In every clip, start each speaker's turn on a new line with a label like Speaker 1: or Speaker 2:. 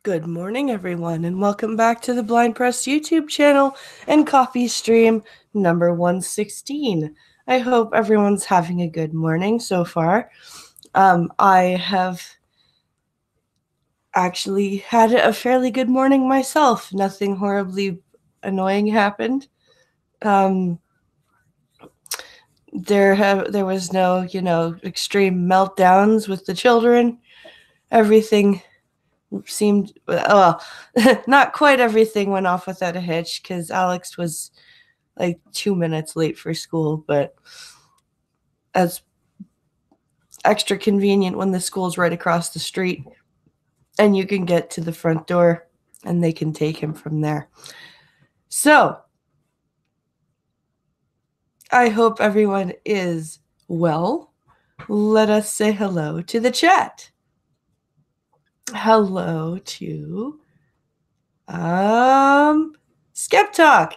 Speaker 1: Good morning, everyone, and welcome back to the Blind Press YouTube channel and coffee stream number 116. I hope everyone's having a good morning so far. I have actually had a fairly good morning myself. Nothing horribly annoying happened. There was no, extreme meltdowns with the children. Everything seemed well, not quite everything went off without a hitch because Alex was like 2 minutes late for school, but that's extra convenient when the school's right across the street and you can get to the front door and they can take him from there. So I hope everyone is well. Let us say hello to the chat. Hello to Skep Talk.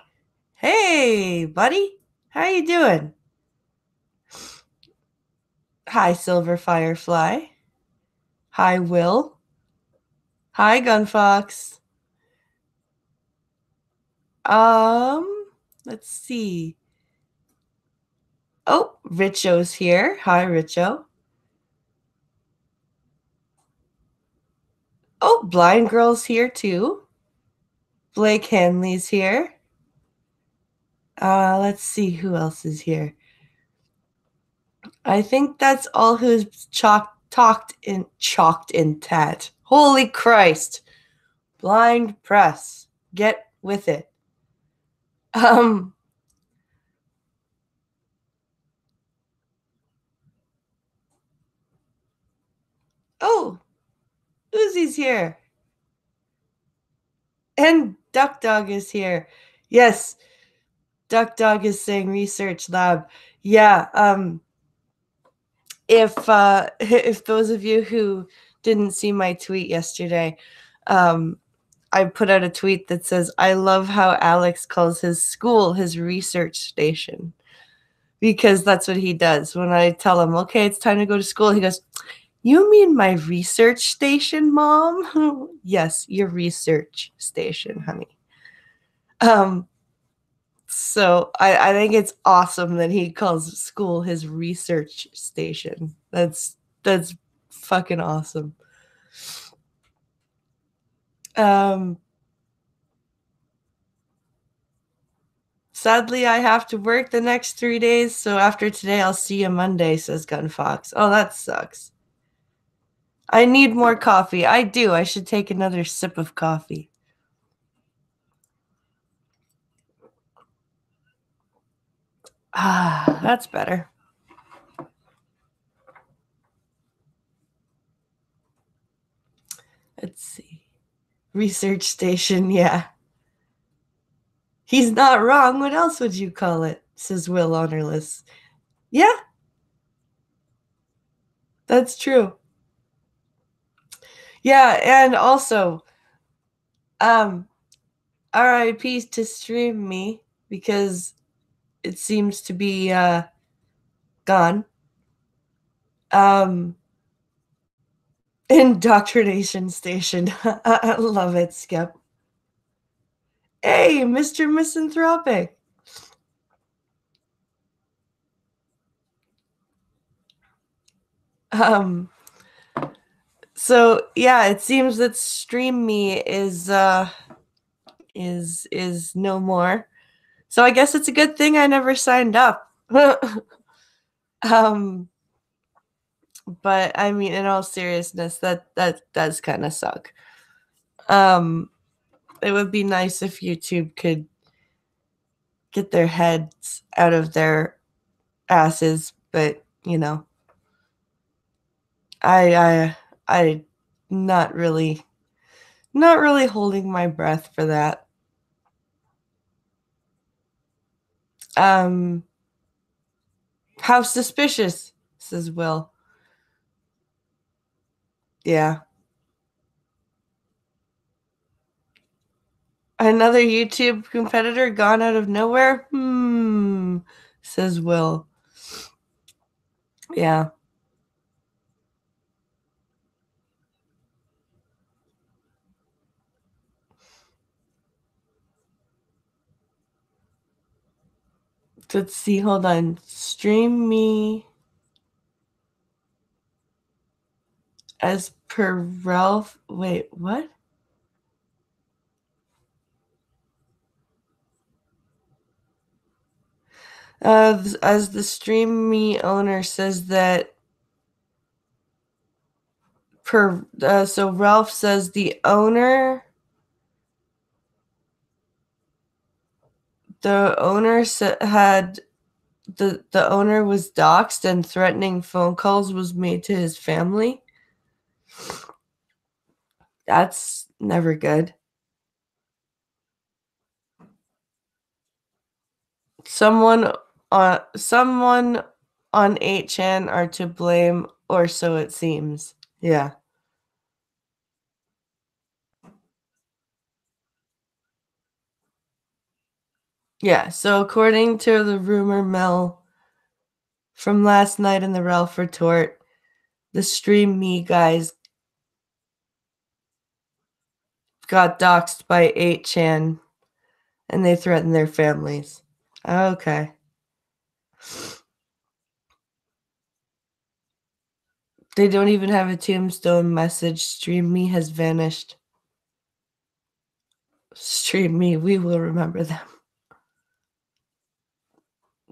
Speaker 1: Hey, buddy. How you doing? Hi, Silver Firefly. Hi, Will. Hi, Gunfox. Let's see. Oh, Richo's here. Hi, Richo. Oh, Blind Girl's here too. Blake Hanley's here. Let's see who else is here. I think that's all who's chalked in tat. Holy Christ. Blind Press. Get with it. Oh, Uzi's here. And Duck Dog is here. Yes, Duck Dog is saying research lab. Yeah, if those of you who didn't see my tweet yesterday, I put out a tweet that says, I love how Alex calls his school his research station. Because that's what he does. When I tell him, okay, it's time to go to school, he goes, you mean my research station, Mom? Yes, your research station, honey. So I think it's awesome that he calls school his research station. That's fucking awesome. Sadly, I have to work the next 3 days, so after today, I'll see you Monday, says Gunfox. Oh, that sucks. I need more coffee. I do. I should take another sip of coffee. Ah, that's better. Let's see. Research station, yeah. He's not wrong. What else would you call it? Says Will Honorless. Yeah, that's true. Yeah, and also, RIP to Stream Me because it seems to be gone. Indoctrination Station. I love it, Skep. Hey, Mr. Misanthropic. So yeah, it seems that Stream Me is no more. So I guess it's a good thing I never signed up. But I mean, in all seriousness, that does kind of suck. It would be nice if YouTube could get their heads out of their asses, but you know, I not really holding my breath for that. How suspicious, says Will. Yeah. Another YouTube competitor gone out of nowhere? Says Will. Yeah. Let's see. Hold on. Stream me as per Ralph. Wait, what? As the Stream Me owner says that so Ralph says the owner had the owner was doxxed and threatening phone calls was made to his family. That's never good. Someone someone on 8chan are to blame, or so it seems. Yeah. Yeah, so according to the rumor mill from last night in the Ralph retort, the Stream Me guys got doxxed by 8chan and they threatened their families. Okay. They don't even have a tombstone message. Stream Me has vanished. Stream Me, we will remember them.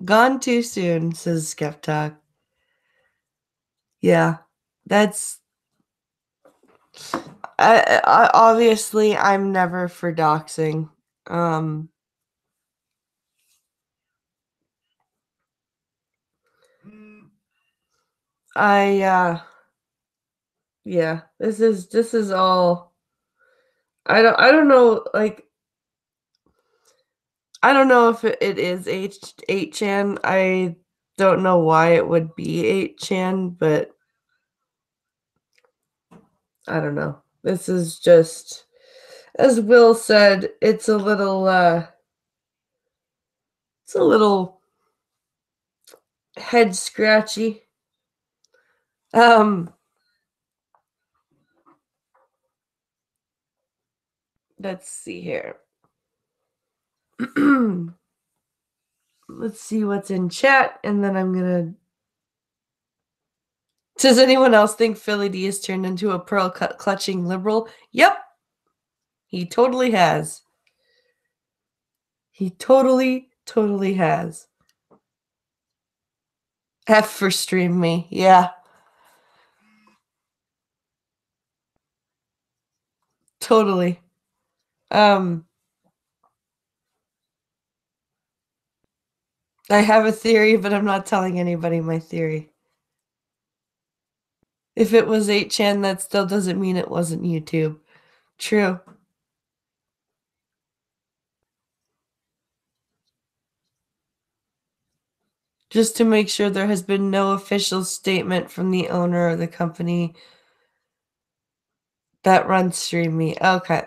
Speaker 1: Gone too soon, says Skeptalk. Yeah, that's. Obviously, I'm never for doxing. Yeah, this is all. I don't know, like, I don't know if it is 8chan. I don't know why it would be 8chan, but I don't know. This is just, as Will said, it's a little head scratchy. Let's see here. Let's see what's in chat, and then I'm gonna. Does anyone else think Philly D has turned into a pearl clutching liberal? Yep, he totally has. He totally has. F for Stream Me. Yeah, totally. I have a theory, but I'm not telling anybody my theory. If it was 8chan, that still doesn't mean it wasn't YouTube. True. Just to make sure there has been no official statement from the owner or the company that runs Stream Me. Okay.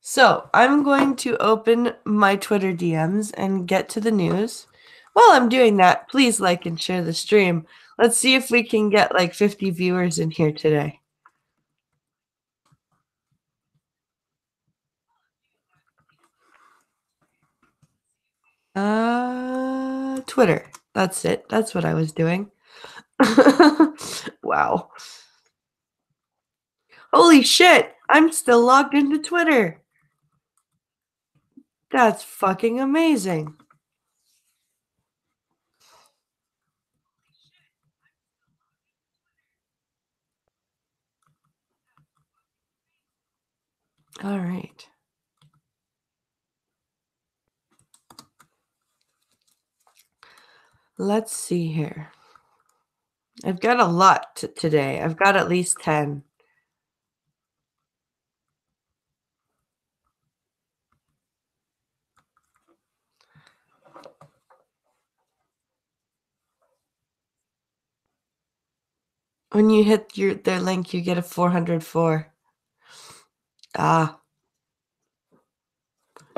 Speaker 1: So I'm going to open my Twitter DMs and get to the news. While I'm doing that, please like and share the stream. Let's see if we can get like 50 viewers in here today. Twitter. That's it. That's what I was doing. Wow. Holy shit! I'm still logged into Twitter. That's fucking amazing. All right. Let's see here. I've got a lot today. I've got at least 10. When you hit their link, you get a 404. Ah.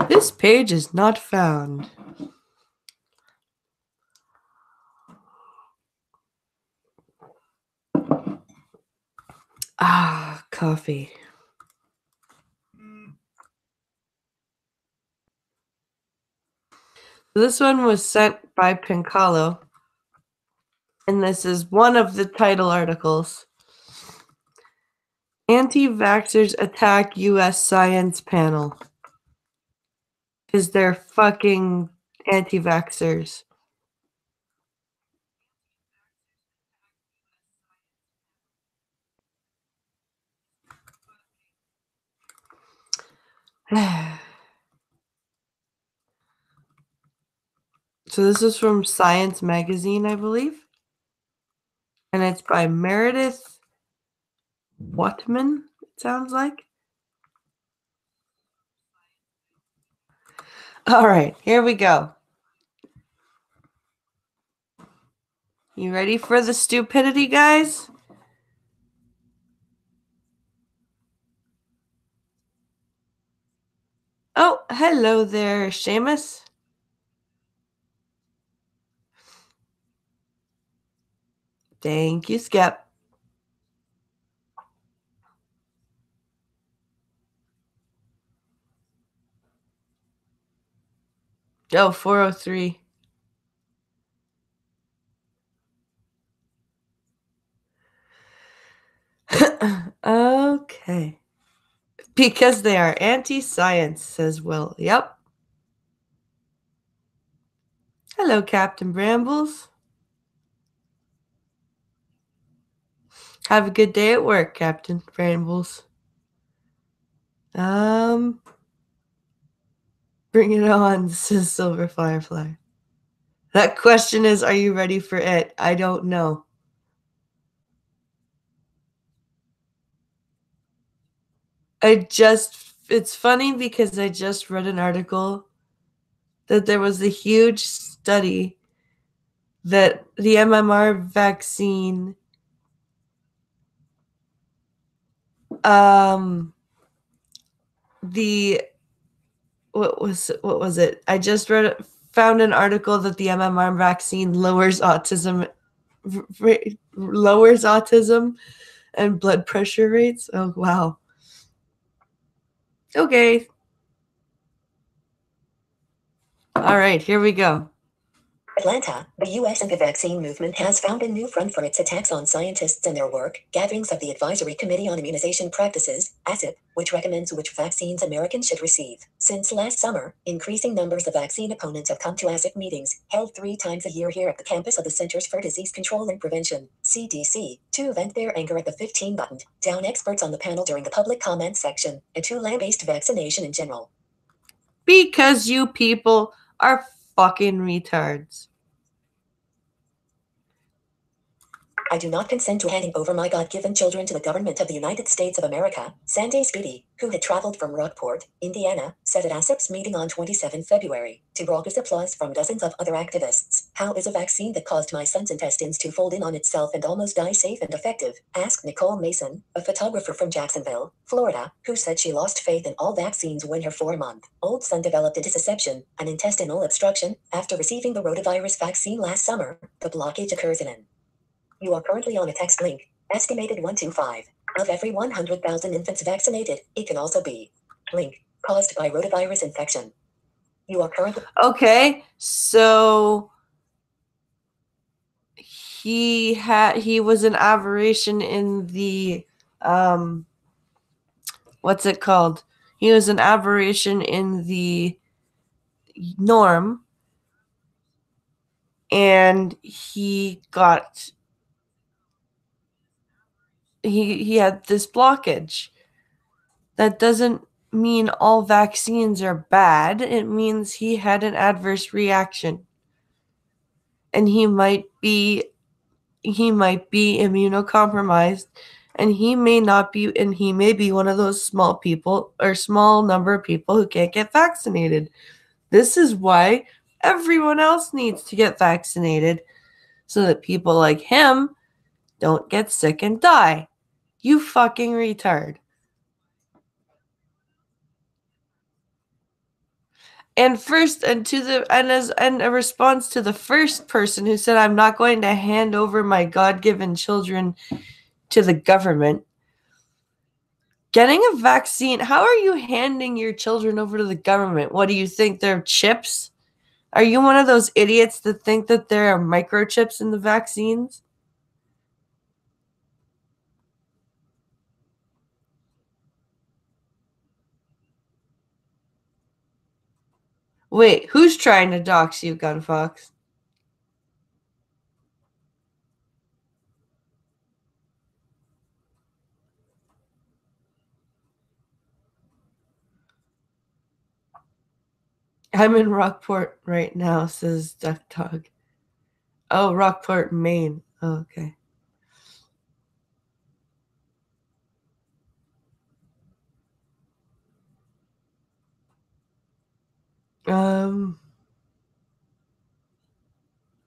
Speaker 1: This page is not found. Ah, coffee. This one was sent by Pincalo, and this is one of the title articles. Anti-vaxxers attack U.S. science panel. Because they're fucking anti-vaxxers. So this is from Science Magazine, I believe. And it's by Meredith Whatman, it sounds like. All right, here we go. You ready for the stupidity, guys? Oh, hello there, Seamus. Thank you, Skep. Oh, 403. Okay. Because they are anti-science, says Will. Yep. Hello, Captain Brambles. Have a good day at work, Captain Brambles. Bring it on, says Silver Firefly. That question is, are you ready for it? I don't know. It's funny because I just read an article that there was a huge study that the MMR vaccine, what was it? I just found an article that the MMR vaccine lowers autism and blood pressure rates. Oh, wow. Okay. All right, here we go.
Speaker 2: Atlanta, the U.S. anti-vaccine movement has found a new front for its attacks on scientists and their work. Gatherings of the Advisory Committee on Immunization Practices, ACIP, which recommends which vaccines Americans should receive. Since last summer, increasing numbers of vaccine opponents have come to ACIP meetings, held 3 times a year here at the campus of the Centers for Disease Control and Prevention, CDC, to vent their anger at the 15-buttoned down experts on the panel during the public comment section, and to lambaste vaccination in general.
Speaker 1: Because you people are fucking retards.
Speaker 2: I do not consent to handing over my God-given children to the government of the United States of America, Sanjay Speedy, who had traveled from Rockport, Indiana, said at ASIP's meeting on 27 February, to raucous applause from dozens of other activists. How is a vaccine that caused my son's intestines to fold in on itself and almost die safe and effective? Asked Nicole Mason, a photographer from Jacksonville, Florida, who said she lost faith in all vaccines when her 4-month-old son developed a dissection, an intestinal obstruction, after receiving the rotavirus vaccine last summer. The blockage occurs in an You are currently on a text link. Estimated 1 to 5. Of every 100,000 infants vaccinated, it can also be. Link. Caused by rotavirus infection. You are currently.
Speaker 1: Okay, so he was an aberration in the what's it called? He was an aberration in the norm, and he had this blockage. That doesn't mean all vaccines are bad. It means he had an adverse reaction, and he might be immunocompromised, and he may be one of those small number of people who can't get vaccinated. This is why everyone else needs to get vaccinated, so that people like him don't get sick and die. You fucking retard. And as a response to the first person who said, I'm not going to hand over my God-given children to the government. Getting a vaccine, how are you handing your children over to the government? What do you think, they're chips? Are you one of those idiots that think that there are microchips in the vaccines? Wait, who's trying to dox you, Gunfox? I'm in Rockport right now, says Duck Dog. Oh, Rockport, Maine. Oh, okay.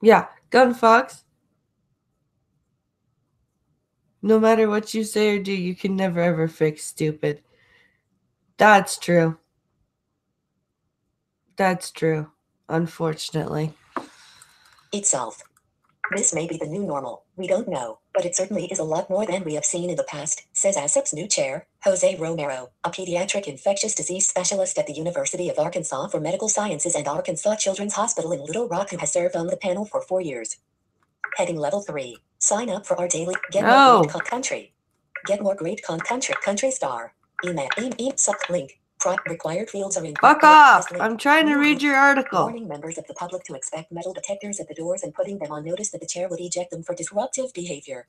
Speaker 1: Yeah, Gunfox. No matter what you say or do, you can never ever fix stupid. That's true. That's true. Unfortunately.
Speaker 2: Itself. This may be the new normal. We don't know, but it certainly is a lot more than we have seen in the past, says ASAP's new chair, Jose Romero, a pediatric infectious disease specialist at the University of Arkansas for Medical Sciences and Arkansas Children's Hospital in Little Rock, who has served on the panel for 4 years. Heading level 3. Sign up for our daily Get More Great Country. Get More Great Country Star. Email. Link. Required fields are in.
Speaker 1: Fuck off! I'm trying to read your article.
Speaker 2: Warning members of the public to expect metal detectors at the doors and putting them on notice that the chair would eject them for disruptive behavior.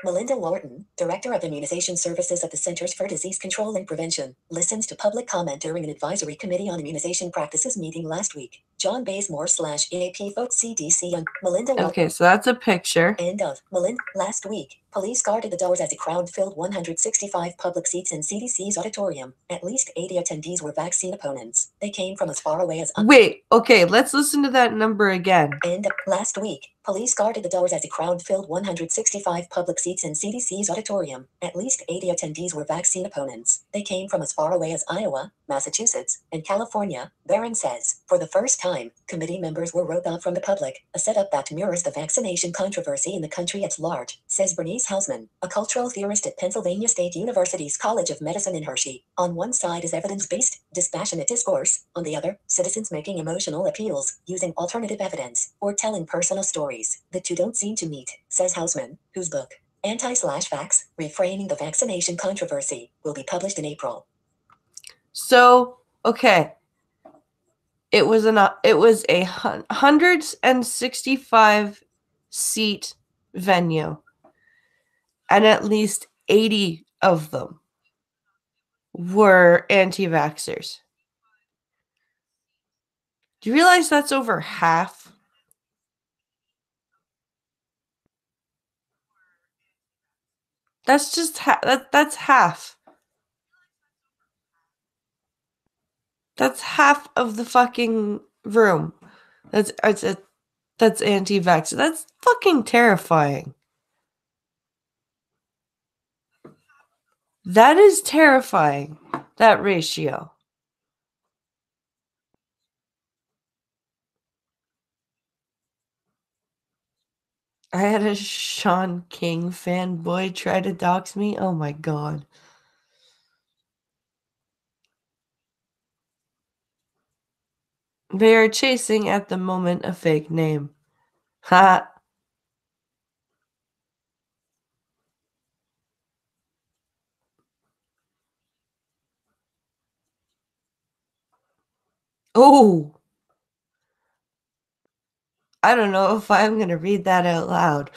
Speaker 2: Melinda Lorton, Director of Immunization Services at the Centers for Disease Control and Prevention, listens to public comment during an advisory committee on immunization practices meeting last week. John Bazemore /AP vote CDC on Melinda Lorton.
Speaker 1: Okay, so that's a picture.
Speaker 2: End of. Melinda. Last week, police guarded the doors as the crowd filled 165 public seats in CDC's auditorium. At least 80 attendees were vaccine opponents. They came from as far away as.
Speaker 1: Wait, okay, let's listen to that number again.
Speaker 2: End of. Last week, police guarded the doors as the crowd filled 165 public seats in CDC's auditorium. At least 80 attendees were vaccine opponents. They came from as far away as Iowa, Massachusetts, and California, Barron says. For the first time, committee members were roped off from the public, a setup that mirrors the vaccination controversy in the country at large, says Bernice Hausman, a cultural theorist at Pennsylvania State University's College of Medicine in Hershey. On one side is evidence-based, dispassionate discourse. On the other, citizens making emotional appeals, using alternative evidence, or telling personal stories. The two don't seem to meet, says Hausman, whose book, Anti/Vax, Reframing the Vaccination Controversy, will be published in April.
Speaker 1: So, okay. It was a 165 seat venue, and at least 80 of them were anti-vaxxers. Do you realize that's over half? That's just that's half. That's half of the fucking room. That's anti-vax. That's fucking terrifying. That is terrifying. That ratio. I had a Sean King fanboy try to dox me. Oh my god. They are chasing at the moment a fake name. Ha. Oh. I don't know if I'm going to read that out loud.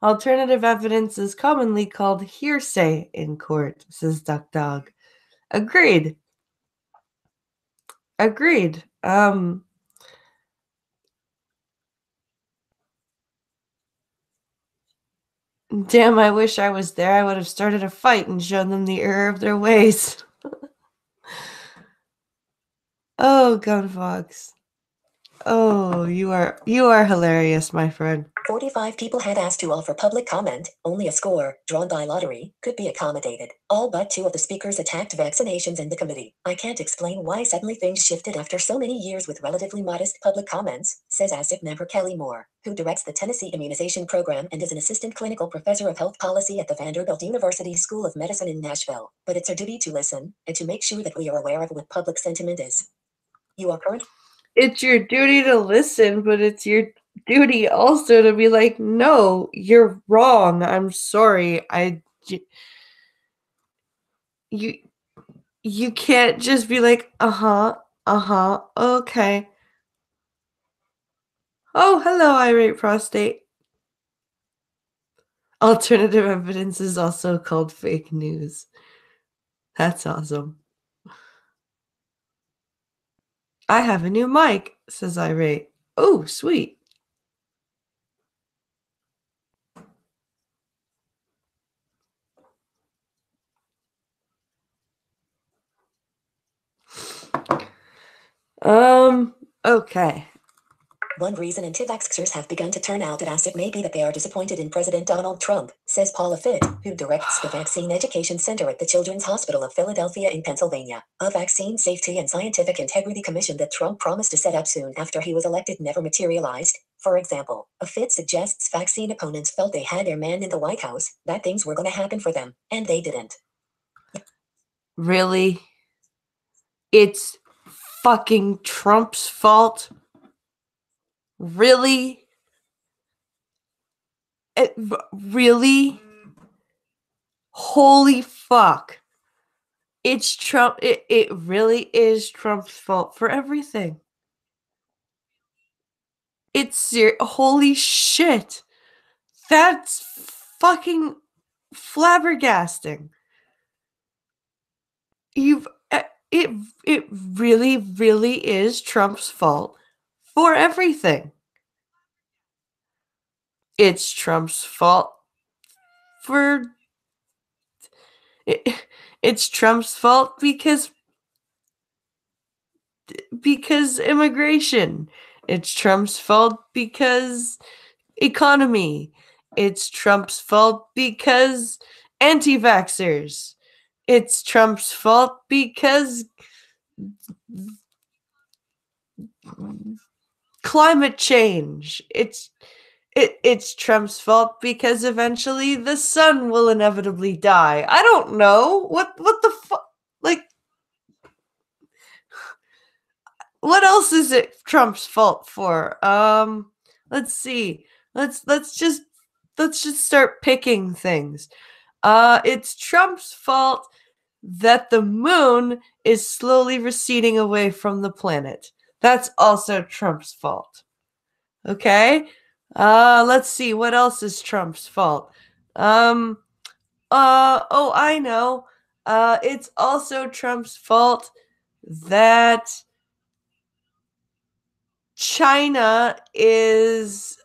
Speaker 1: Alternative evidence is commonly called hearsay in court, says Duck Dog. Agreed. Agreed. Damn, I wish I was there. I would have started a fight and shown them the error of their ways. Oh, Gunfox. Oh, you are hilarious, my friend.
Speaker 2: 45 people had asked to offer public comment. Only a score, drawn by lottery, could be accommodated. All but 2 of the speakers attacked vaccinations in the committee. I can't explain why suddenly things shifted after so many years with relatively modest public comments, says ASIP member Kelly Moore, who directs the Tennessee Immunization Program and is an assistant clinical professor of health policy at the Vanderbilt University School of Medicine in Nashville. But it's our duty to listen and to make sure that we are aware of what public sentiment is. You are current.
Speaker 1: It's your duty to listen, but it's your duty also to be like, no, you're wrong. I'm sorry. You you can't just be like, okay. Oh, hello, irate prostate. Alternative evidence is also called fake news. That's awesome. I have a new mic, says irate. Oh, sweet. Okay.
Speaker 2: One reason anti-vaxxers have begun to turn out at ASIP may be that they are disappointed in President Donald Trump, says Paula Fitt, who directs the Vaccine Education Center at the Children's Hospital of Philadelphia in Pennsylvania. A Vaccine Safety and Scientific Integrity Commission that Trump promised to set up soon after he was elected never materialized. For example, Fitt suggests vaccine opponents felt they had their man in the White House, that things were going to happen for them, and they didn't.
Speaker 1: Really? It's fucking Trump's fault? Really? Really? Holy fuck. It's Trump. It really is Trump's fault for everything. It's holy shit. That's fucking flabbergasting. You've it really is Trump's fault for everything. It's Trump's fault for it's Trump's fault because immigration. It's Trump's fault because economy. It's Trump's fault because anti-vaxxers. It's Trump's fault because climate change. It's Trump's fault because eventually the sun will inevitably die. I don't know. What the fuck? Like, what else is it Trump's fault for? Let's see. Let's just start picking things. It's Trump's fault that the moon is slowly receding away from the planet. That's also Trump's fault. Okay? Let's see. What else is Trump's fault? Oh, I know. It's also Trump's fault that China is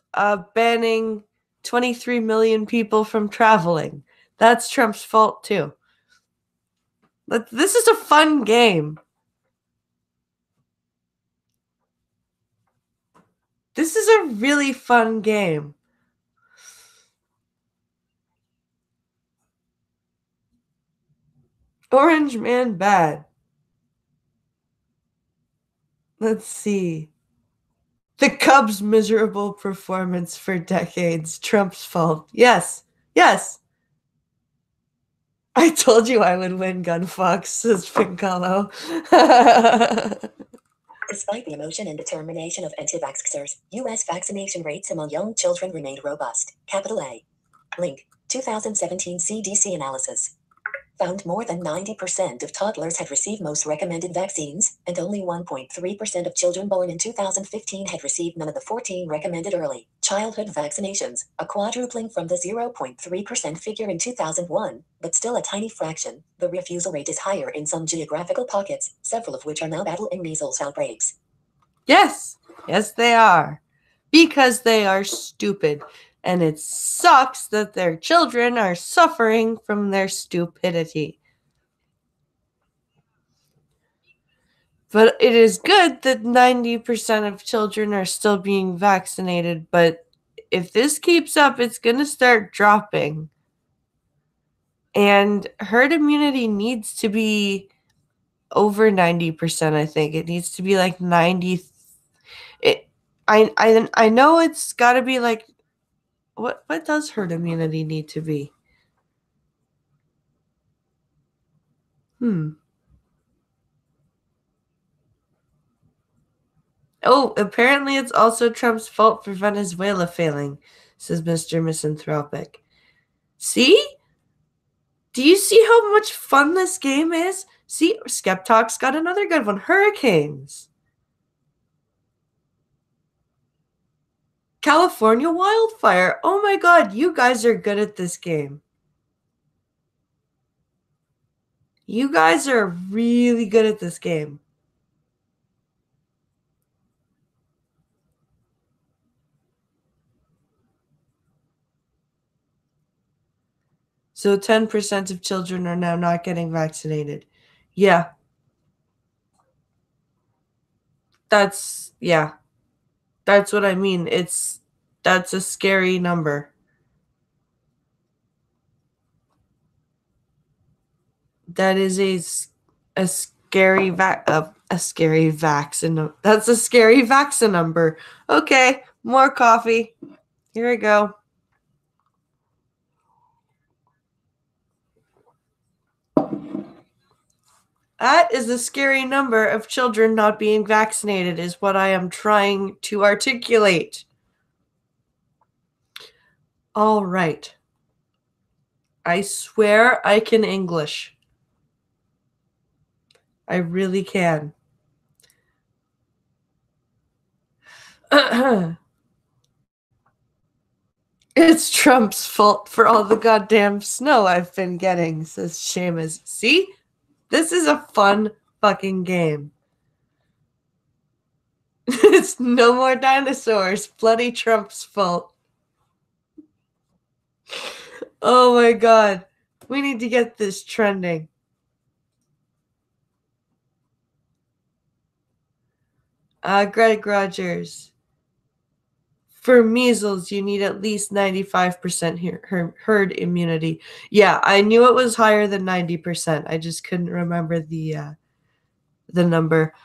Speaker 1: banning 23 million people from traveling. That's Trump's fault too. But this is a fun game. This is a really fun game. Orange Man bad. Let's see. The Cubs' miserable performance for decades. Trump's fault. Yes. Yes. I told you I would win, Gunfox, says Pincalo.
Speaker 2: Despite the emotion and determination of anti-vaxxers, U.S. vaccination rates among young children remained robust. Capital A. Link. 2017 CDC analysis. Found more than 90% of toddlers had received most recommended vaccines, and only 1.3% of children born in 2015 had received none of the 14 recommended early childhood vaccinations, a quadrupling from the 0.3% figure in 2001, but still a tiny fraction. The refusal rate is higher in some geographical pockets, several of which are now battling measles outbreaks.
Speaker 1: Yes, yes, they are. Because they are stupid. And it sucks that their children are suffering from their stupidity. But it is good that 90% of children are still being vaccinated. But if this keeps up, it's going to start dropping. And herd immunity needs to be over 90%, I think. It needs to be like 90. I know it's got to be like, what does herd immunity need to be? Oh, apparently it's also Trump's fault for Venezuela failing, says Mr. Misanthropic. See? Do you see how much fun this game is? See, Skeptalk's got another good one. Hurricanes. California wildfire. Oh my god, you guys are good at this game. You guys are really good at this game. So 10% of children are now not getting vaccinated. Yeah. That's what I mean. That's a scary number. That is a scary vaccine. That's a scary vaccine number. Okay, more coffee. Here we go. That is a scary number of children not being vaccinated, is what I am trying to articulate. All right. I swear I can English. I really can. It's Trump's fault for all the goddamn snow I've been getting, says Seamus. See? This is a fun fucking game. It's no more dinosaurs. Bloody Trump's fault. Oh my god. We need to get this trending. Greg Rogers. For measles, you need at least 95% herd immunity. Yeah, I knew it was higher than 90%. I just couldn't remember the number.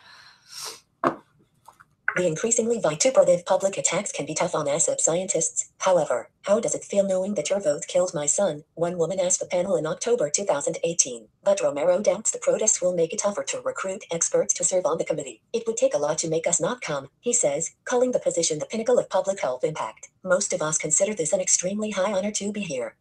Speaker 2: The increasingly vituperative public attacks can be tough on ASAP scientists. However, how does it feel knowing that your vote killed my son? One woman asked the panel in October 2018. But Romero doubts the protests will make it tougher to recruit experts to serve on the committee. It would take a lot to make us not come, he says, calling the position the pinnacle of public health impact. Most of us consider this an extremely high honor to be here.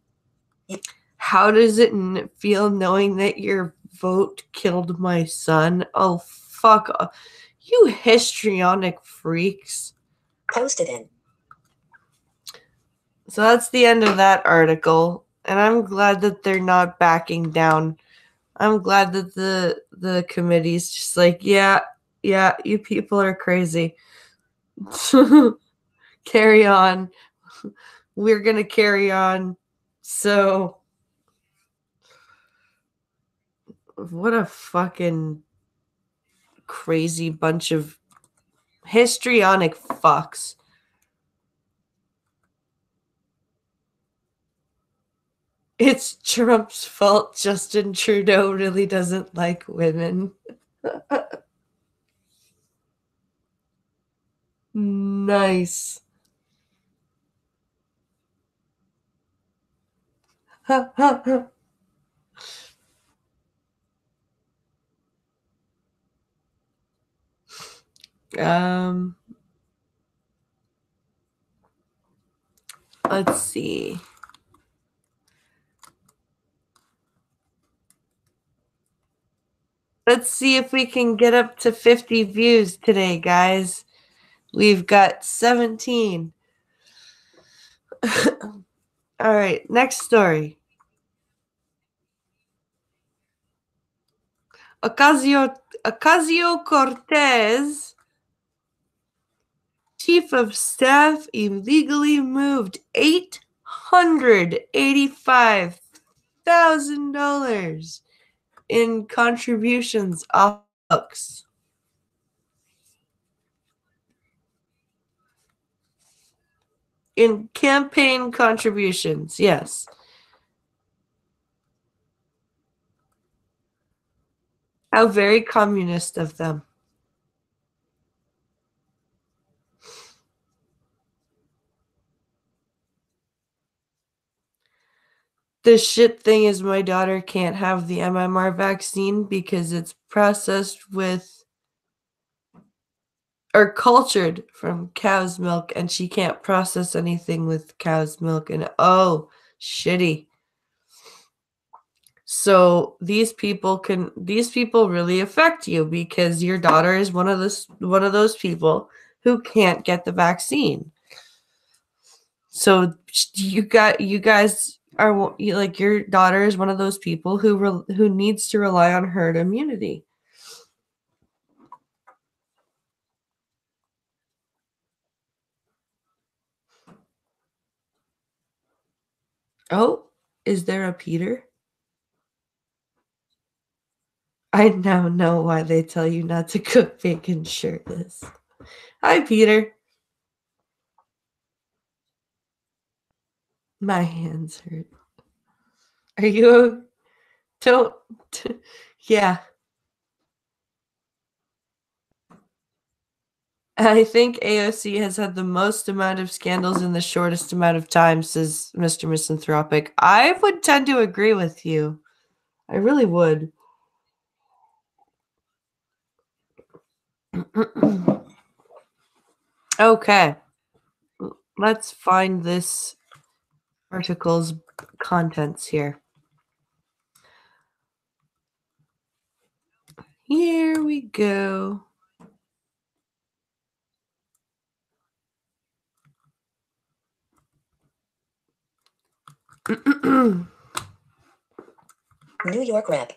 Speaker 1: How does it feel knowing that your vote killed my son? Oh, fuck off. You histrionic freaks.
Speaker 2: Posted in.
Speaker 1: So that's the end of that article. And I'm glad that they're not backing down. I'm glad that the committee's just like, yeah, you people are crazy. Carry on. We're going to carry on. So, what a fucking crazy bunch of histrionic fucks. It's Trump's fault Justin Trudeau really doesn't like women. Nice. Let's see. Let's see if we can get up to 50 views today, guys. We've got 17. All right, next story. Ocasio-Cortez, chief of staff, illegally moved $885,000 in contributions off books. in campaign contributions. Yes. How very communist of them. The shit thing is my daughter can't have the MMR vaccine because it's processed with or cultured from cow's milk, and she can't process anything with cow's milk, and oh, shitty. So these people really affect you because your daughter is one of those people who can't get the vaccine. So you guys are like, your daughter is one of those people who needs to rely on herd immunity. Oh, is there a Peter? I now know why they tell you not to cook bacon shirtless. Hi, Peter. My hands hurt. Are you? Don't. Yeah. I think AOC has had the most amount of scandals in the shortest amount of time, says Mr. Misanthropic. I would tend to agree with you. I really would. Okay. Let's find this article's contents here. Here we go.
Speaker 2: New York Rep.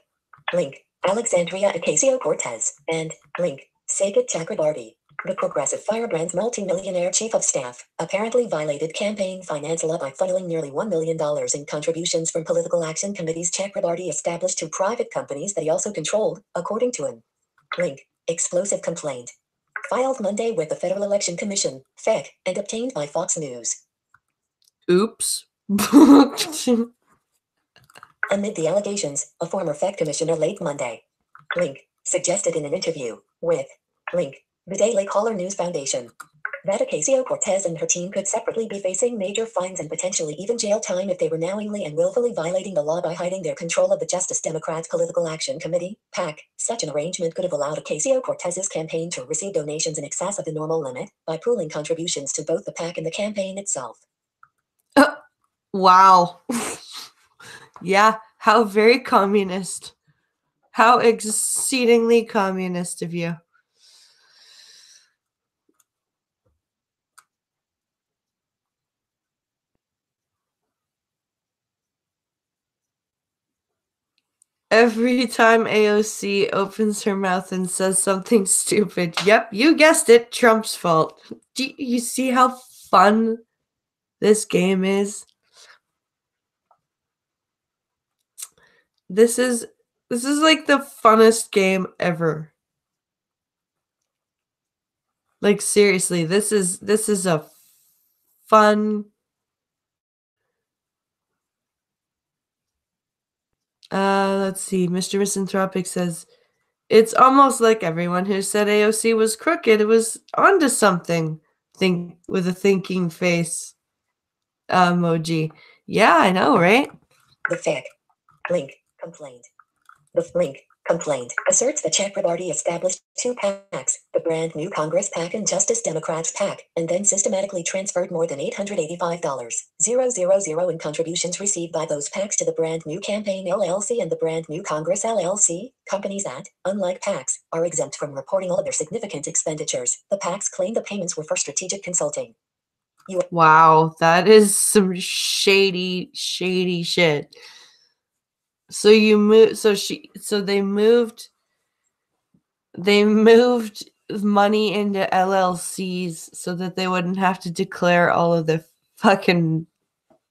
Speaker 2: Link. Alexandria Ocasio-Cortez. And link. Sagat Chakrabarty. The progressive firebrand's multi-millionaire chief of staff apparently violated campaign finance law by funneling nearly $1 million in contributions from political action committees Chakrabarty established to private companies that he also controlled, according to an link. Explosive complaint. Filed Monday with the Federal Election Commission, FEC, and obtained by Fox News.
Speaker 1: Oops.
Speaker 2: Amid the allegations, a former FEC commissioner late Monday, link, suggested in an interview with, link, the Daily Caller News Foundation, that Ocasio-Cortez and her team could separately be facing major fines and potentially even jail time if they were knowingly and willfully violating the law by hiding their control of the Justice Democrats Political Action Committee, PAC. Such an arrangement could have allowed Ocasio-Cortez's campaign to receive donations in excess of the normal limit by pooling contributions to both the PAC and the campaign itself.
Speaker 1: Wow. Yeah, how very communist. How exceedingly communist of you. Every time AOC opens her mouth and says something stupid, yep, you guessed it, Trump's fault. Do you see how fun this game is? This is like the funnest game ever. Like, seriously, this is a fun. Let's see. Mr. Misanthropic says, it's almost like everyone who said AOC was crooked was onto something. Think with a thinking face emoji. Yeah, I know, right?
Speaker 2: The FEC. Link. Complaint. The link. Complaint asserts that Chakrabarty established two PACs, the Brand New Congress PAC and Justice Democrats PAC, and then systematically transferred more than $885,000 in contributions received by those PACs to the Brand New Campaign LLC and the Brand New Congress LLC, companies that, unlike PACs, are exempt from reporting all of their significant expenditures. The PACs claim the payments were for strategic consulting.
Speaker 1: Wow, that is some shady shit. So they moved money into LLCs so that they wouldn't have to declare all of the fucking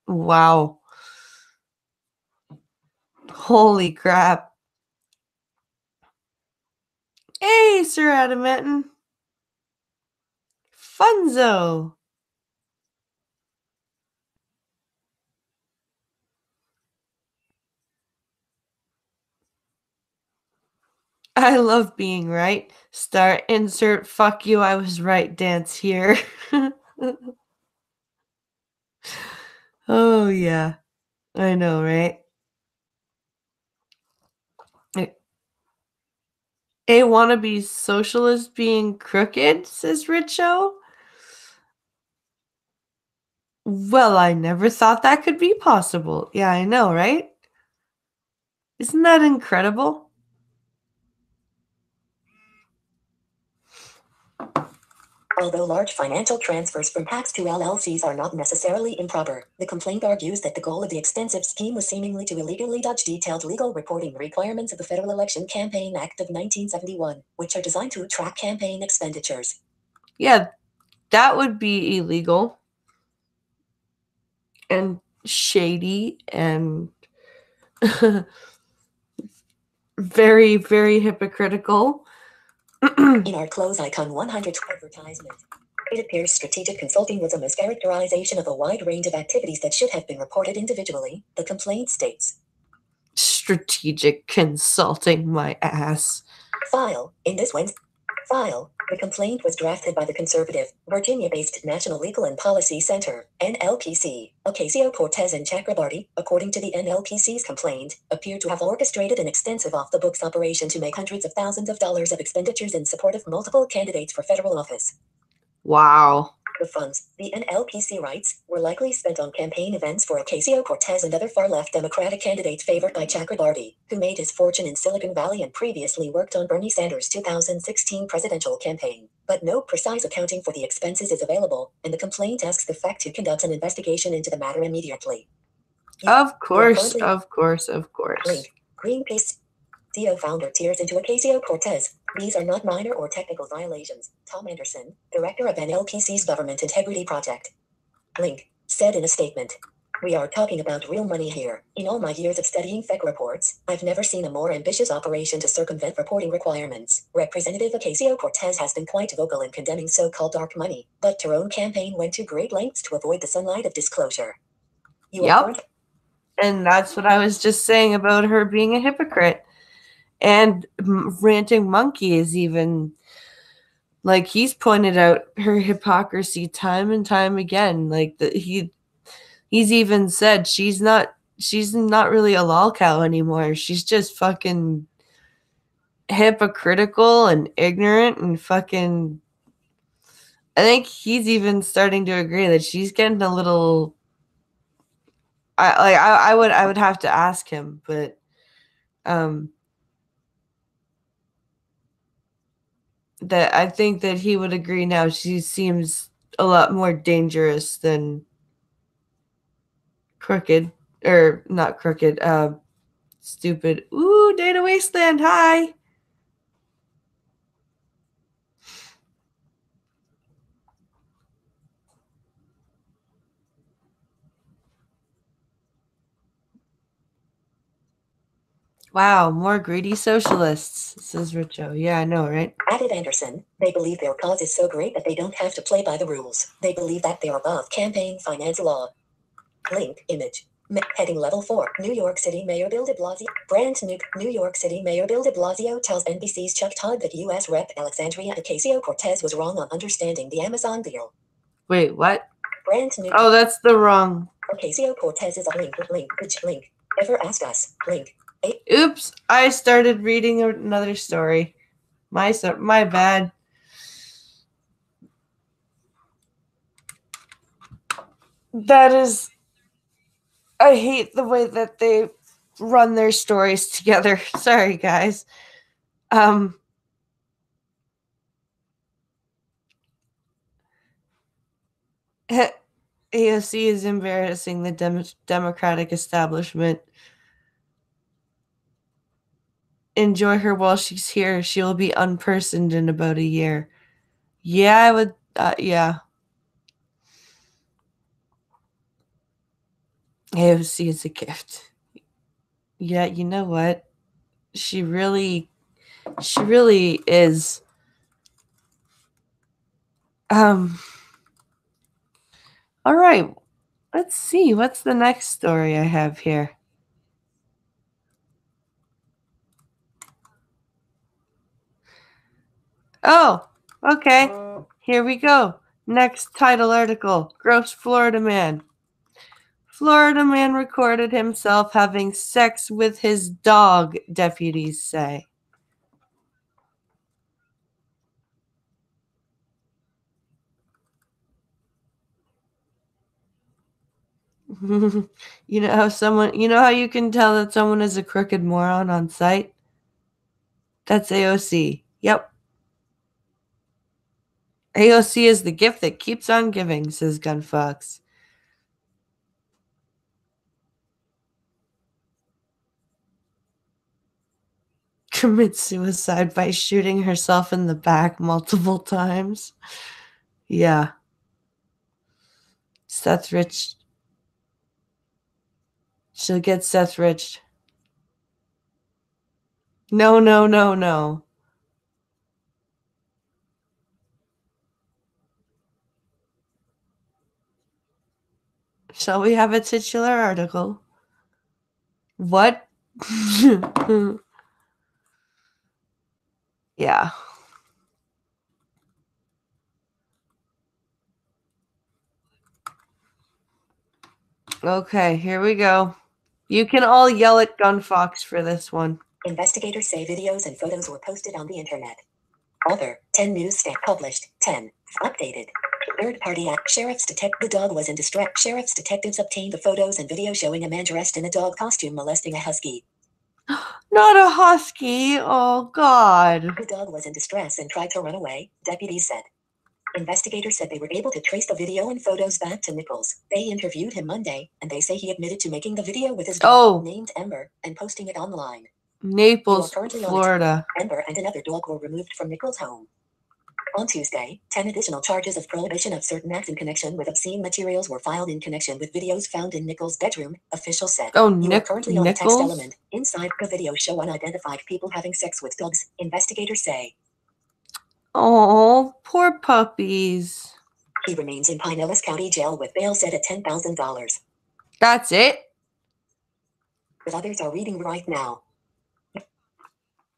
Speaker 1: wow. Holy crap. Hey, Sir Adamanton. Funzo. I love being right. Start insert fuck you, I was right dance here. Oh, yeah. I know, right? A wannabe socialist being crooked, says Richo. Well, I never thought that could be possible. Yeah, I know, right? Isn't that incredible?
Speaker 2: Although large financial transfers from PACs to LLCs are not necessarily improper, the complaint argues that the goal of the extensive scheme was seemingly to illegally dodge detailed legal reporting requirements of the Federal Election Campaign Act of 1971, which are designed to track campaign expenditures.
Speaker 1: Yeah, that would be illegal and shady and very, very hypocritical.
Speaker 2: In our close icon 100 advertisement, it appears strategic consulting was a mischaracterization of a wide range of activities that should have been reported individually, the complaint states.
Speaker 1: Strategic consulting, my ass.
Speaker 2: File, in this Wednesday. File, the complaint was drafted by the conservative, Virginia-based National Legal and Policy Center, NLPC. Ocasio-Cortez and Chakrabarty, according to the NLPC's complaint, appear to have orchestrated an extensive off-the-books operation to make hundreds of thousands of dollars of expenditures in support of multiple candidates for federal office.
Speaker 1: Wow.
Speaker 2: The funds, the NLPC writes, were likely spent on campaign events for Ocasio-Cortez and other far-left Democratic candidates favored by Chakrabarty, who made his fortune in Silicon Valley and previously worked on Bernie Sanders' 2016 presidential campaign. But no precise accounting for the expenses is available, and the complaint asks the FACT to conduct an investigation into the matter immediately.
Speaker 1: Of course, of course, of course.
Speaker 2: Link, Greenpeace CEO founder tears into Ocasio-Cortez. These are not minor or technical violations, Tom Anderson, director of NLPC's Government Integrity Project. Link, said in a statement. We are talking about real money here. In all my years of studying FEC reports, I've never seen a more ambitious operation to circumvent reporting requirements. Representative Ocasio-Cortez has been quite vocal in condemning so-called dark money, but her own campaign went to great lengths to avoid the sunlight of disclosure.
Speaker 1: Yep. And that's what I was just saying about her being a hypocrite. And Ranting Monkey is even, like, he's pointed out her hypocrisy time and time again. Like, he's even said she's not really a lol cow anymore. She's just fucking hypocritical and ignorant and fucking. I think he's even starting to agree that she's getting a little. I would have to ask him, but that I think that he would agree now. She seems a lot more dangerous than crooked, or not crooked, stupid. Ooh, Data Wasteland, hi. Wow, more greedy socialists, says Richo. Yeah, I know, right?
Speaker 2: Added Anderson, they believe their cause is so great that they don't have to play by the rules. They believe that they are above campaign finance law. Link, image. Heading level 4. New York City Mayor Bill de Blasio. Brand new. New York City Mayor Bill de Blasio tells NBC's Chuck Todd that U.S. Rep. Alexandria Ocasio-Cortez was wrong on understanding the Amazon deal.
Speaker 1: Wait, what?
Speaker 2: Brand new.
Speaker 1: Oh, that's the wrong.
Speaker 2: Ocasio-Cortez is a link. Ever ask us. Link.
Speaker 1: Oops, I started reading another story. My bad. That is, I hate the way that they run their stories together. Sorry, guys. AOC is embarrassing the Democratic establishment. Enjoy her while she's here. She will be unpersoned in about a year. Yeah, I would. Yeah. AOC is a gift. Yeah, you know what? She really is. All right. Let's see. What's the next story I have here? Oh, okay. Here we go. Next title article. Gross Florida man. Florida man recorded himself having sex with his dog, deputies say. You know how you can tell that someone is a crooked moron on sight? That's AOC. Yep. AOC is the gift that keeps on giving, says Gunfox. Commits suicide by shooting herself in the back multiple times. Yeah. Seth Rich. She'll get Seth Rich. No, no, no, no. Shall we have a titular article? What? Yeah. Okay, here we go. You can all yell at Gunfox for this one.
Speaker 2: Investigators say videos and photos were posted on the internet. Author, 10 news stamp published, 10, updated. Third party act, the dog was in distress. Sheriff's detectives obtained the photos and video showing a man dressed in a dog costume molesting a husky.
Speaker 1: Not a husky, oh God.
Speaker 2: The dog was in distress and tried to run away, deputies said. Investigators said they were able to trace the video and photos back to Nichols. They interviewed him Monday, and they say he admitted to making the video with his dog, named Ember, and posting it online.
Speaker 1: Naples, Florida.
Speaker 2: Ember and another dog were removed from Nichols' home. On Tuesday, 10 additional charges of prohibition of certain acts in connection with obscene materials were filed in connection with videos found in Nichols' bedroom, officials said.
Speaker 1: Oh,
Speaker 2: You are currently on a text
Speaker 1: Nichols?
Speaker 2: element. Inside the video show unidentified people having sex with dogs, investigators say.
Speaker 1: Oh, poor puppies.
Speaker 2: He remains in Pinellas County Jail with bail set at $10,000.
Speaker 1: That's it?
Speaker 2: But others are reading right now.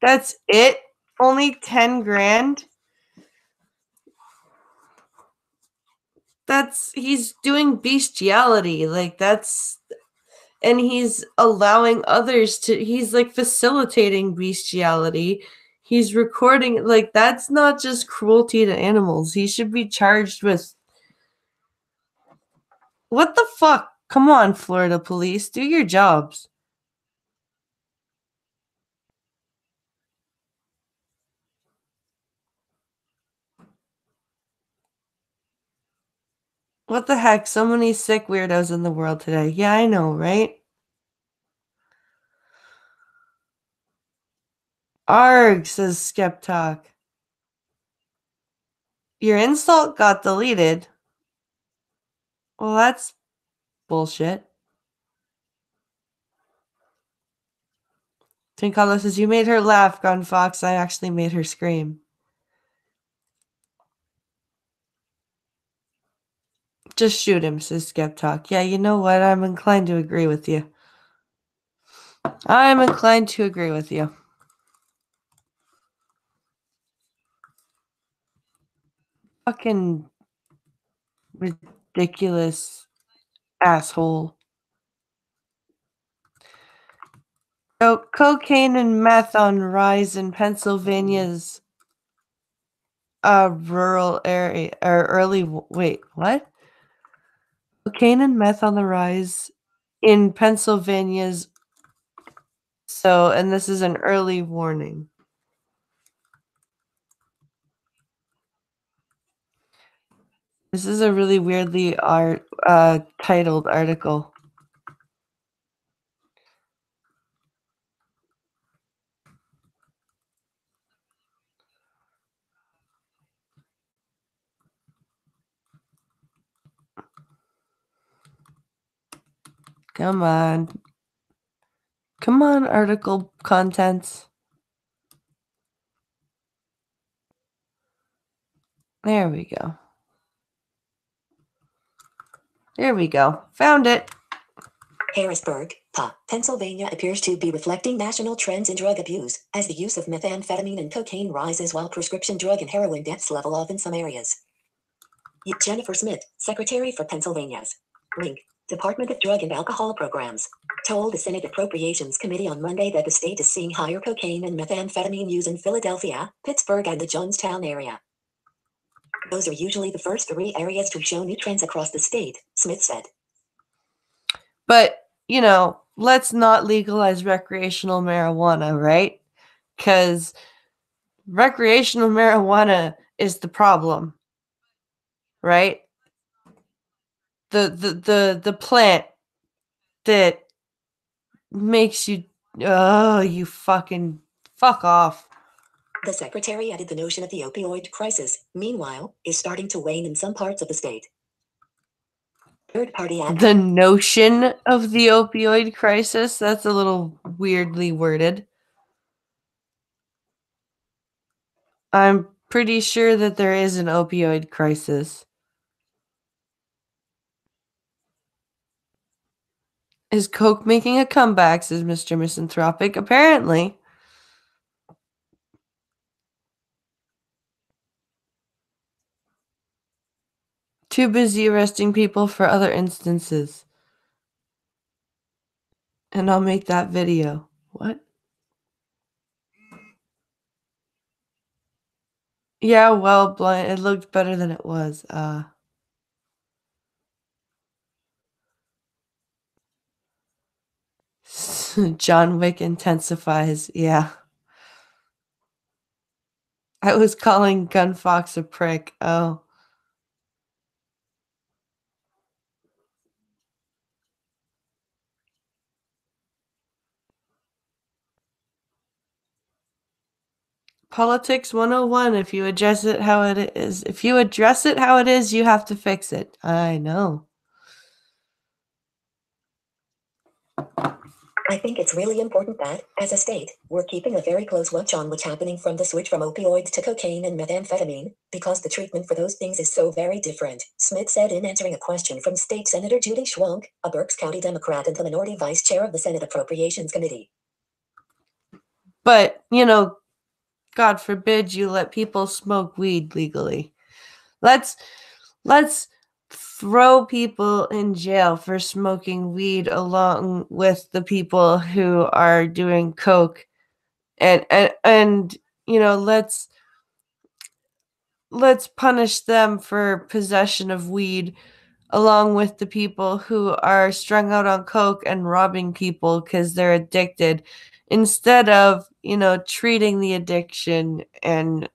Speaker 1: That's it? Only 10 grand? He's doing bestiality. Like, and he's allowing others he's like facilitating bestiality. He's recording, like, that's not just cruelty to animals. He should be charged with. What the fuck? Come on, Florida police, do your jobs. What the heck? So many sick weirdos in the world today. Yeah, I know, right? Arg, says Skeptalk. Your insult got deleted. Well, that's bullshit. Tinkalo says, you made her laugh, Gunfox. I actually made her scream. Just shoot him, says Skeptalk. Yeah, you know what? I'm inclined to agree with you. I'm inclined to agree with you. Fucking ridiculous asshole. So, cocaine and meth on rise in Pennsylvania's rural area, or wait, what? Cocaine and meth on the rise in Pennsylvania's, and this is an early warning. This is a really weirdly titled article. Come on. Come on, article contents. There we go. There we go. Found it.
Speaker 2: Harrisburg, Pennsylvania appears to be reflecting national trends in drug abuse, as the use of methamphetamine and cocaine rises while prescription drug and heroin deaths level off in some areas. Jennifer Smith, Secretary for Pennsylvania's link, Department of Drug and Alcohol Programs, told the Senate Appropriations Committee on Monday that the state is seeing higher cocaine and methamphetamine use in Philadelphia, Pittsburgh, and the Johnstown area. Those are usually the first 3 areas to show new trends across the state, Smith said.
Speaker 1: But, let's not legalize recreational marijuana, right? Because recreational marijuana is the problem, right? The plant that makes you, you fucking fuck off.
Speaker 2: The secretary added the notion of the opioid crisis, meanwhile, is starting to wane in some parts of the state. Third-party
Speaker 1: The notion of the opioid crisis? That's a little weirdly worded. I'm pretty sure that there is an opioid crisis. Is Coke making a comeback, says Mr. Misanthropic? Apparently. Too busy arresting people for other instances. And I'll make that video. What? Yeah, well, it looked better than it was. John Wick intensifies. Yeah. I was calling Gunfox a prick. Oh. Politics 101. If you address it how it is. If you address it how it is, you have to fix it. I know.
Speaker 2: I think it's really important that, as a state, we're keeping a very close watch on what's happening from the switch from opioids to cocaine and methamphetamine, because the treatment for those things is so very different, Smith said in answering a question from State Senator Judy Schwank, a Berks County Democrat and the minority vice chair of the Senate Appropriations Committee.
Speaker 1: But, God forbid you let people smoke weed legally. Let's throw people in jail for smoking weed along with the people who are doing coke, and let's punish them for possession of weed along with the people who are strung out on coke and robbing people because they're addicted, instead of treating the addiction and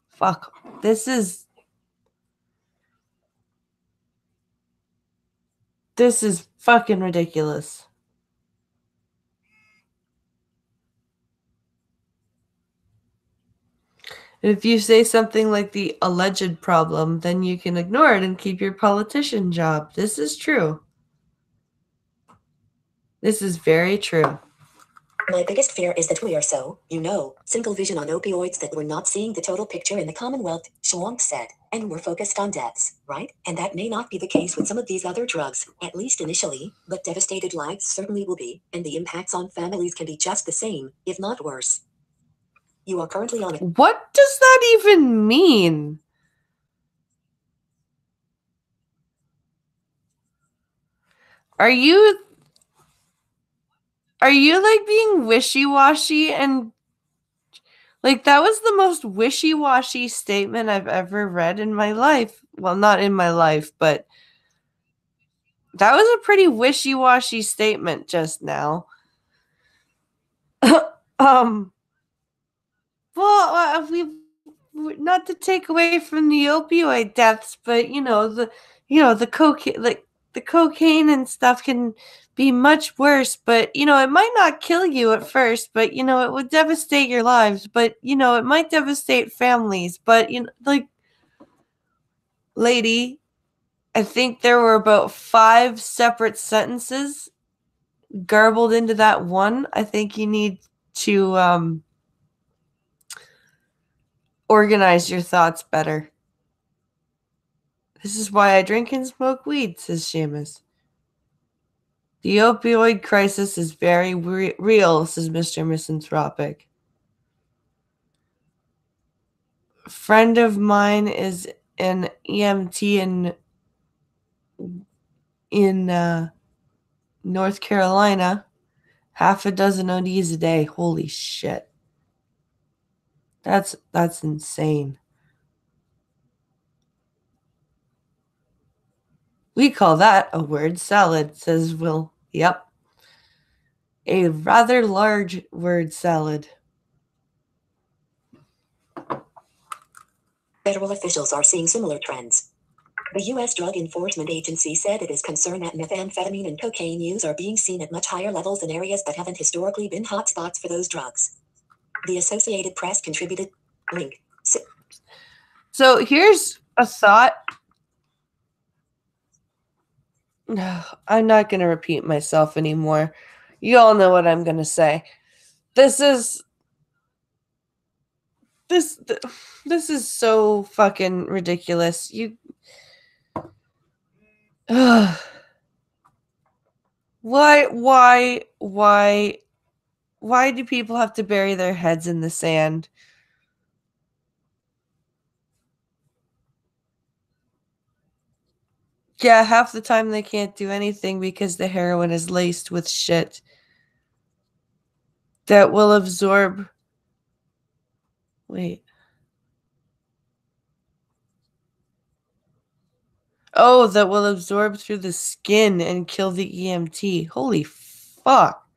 Speaker 1: fuck. This is fucking ridiculous. If you say something like the alleged problem, then you can ignore it and keep your politician job. This is true. This is very true.
Speaker 2: My biggest fear is that we are so, single vision on opioids that we're not seeing the total picture in the Commonwealth, Schwank said, and we're focused on deaths, right? And that may not be the case with some of these other drugs, at least initially, but devastated lives certainly will be, and the impacts on families can be just the same, if not worse. You are currently on it.
Speaker 1: What does that even mean? Are you like being wishy-washy? And like, that was the most wishy-washy statement I've ever read in my life. Well, not in my life, but that was a pretty wishy-washy statement just now. Well, we not to take away from the opioid deaths, but the cocaine, like the cocaine and stuff, can be much worse. But it might not kill you at first, but it would devastate your lives. But it might devastate families. But lady, I think there were about 5 separate sentences garbled into that one. I think you need to organize your thoughts better. This is why I drink and smoke weed, says Seamus. The opioid crisis is very real, says Mr. Misanthropic. A friend of mine is an EMT in North Carolina. Half a dozen ODs a day. Holy shit. That's insane. We call that a word salad, says Will. Yep. A rather large word salad.
Speaker 2: Federal officials are seeing similar trends. The U.S. Drug Enforcement Agency said it is concerned that methamphetamine and cocaine use are being seen at much higher levels in areas that haven't historically been hotspots for those drugs. The Associated Press contributed. Link.
Speaker 1: So here's a thought. I'm not going to repeat myself anymore. You all know what I'm going to say. This is so fucking ridiculous. Why do people have to bury their heads in the sand? Yeah, half the time they can't do anything because the heroin is laced with shit that will absorb. Wait. Oh, that will absorb through the skin and kill the EMT. Holy fuck.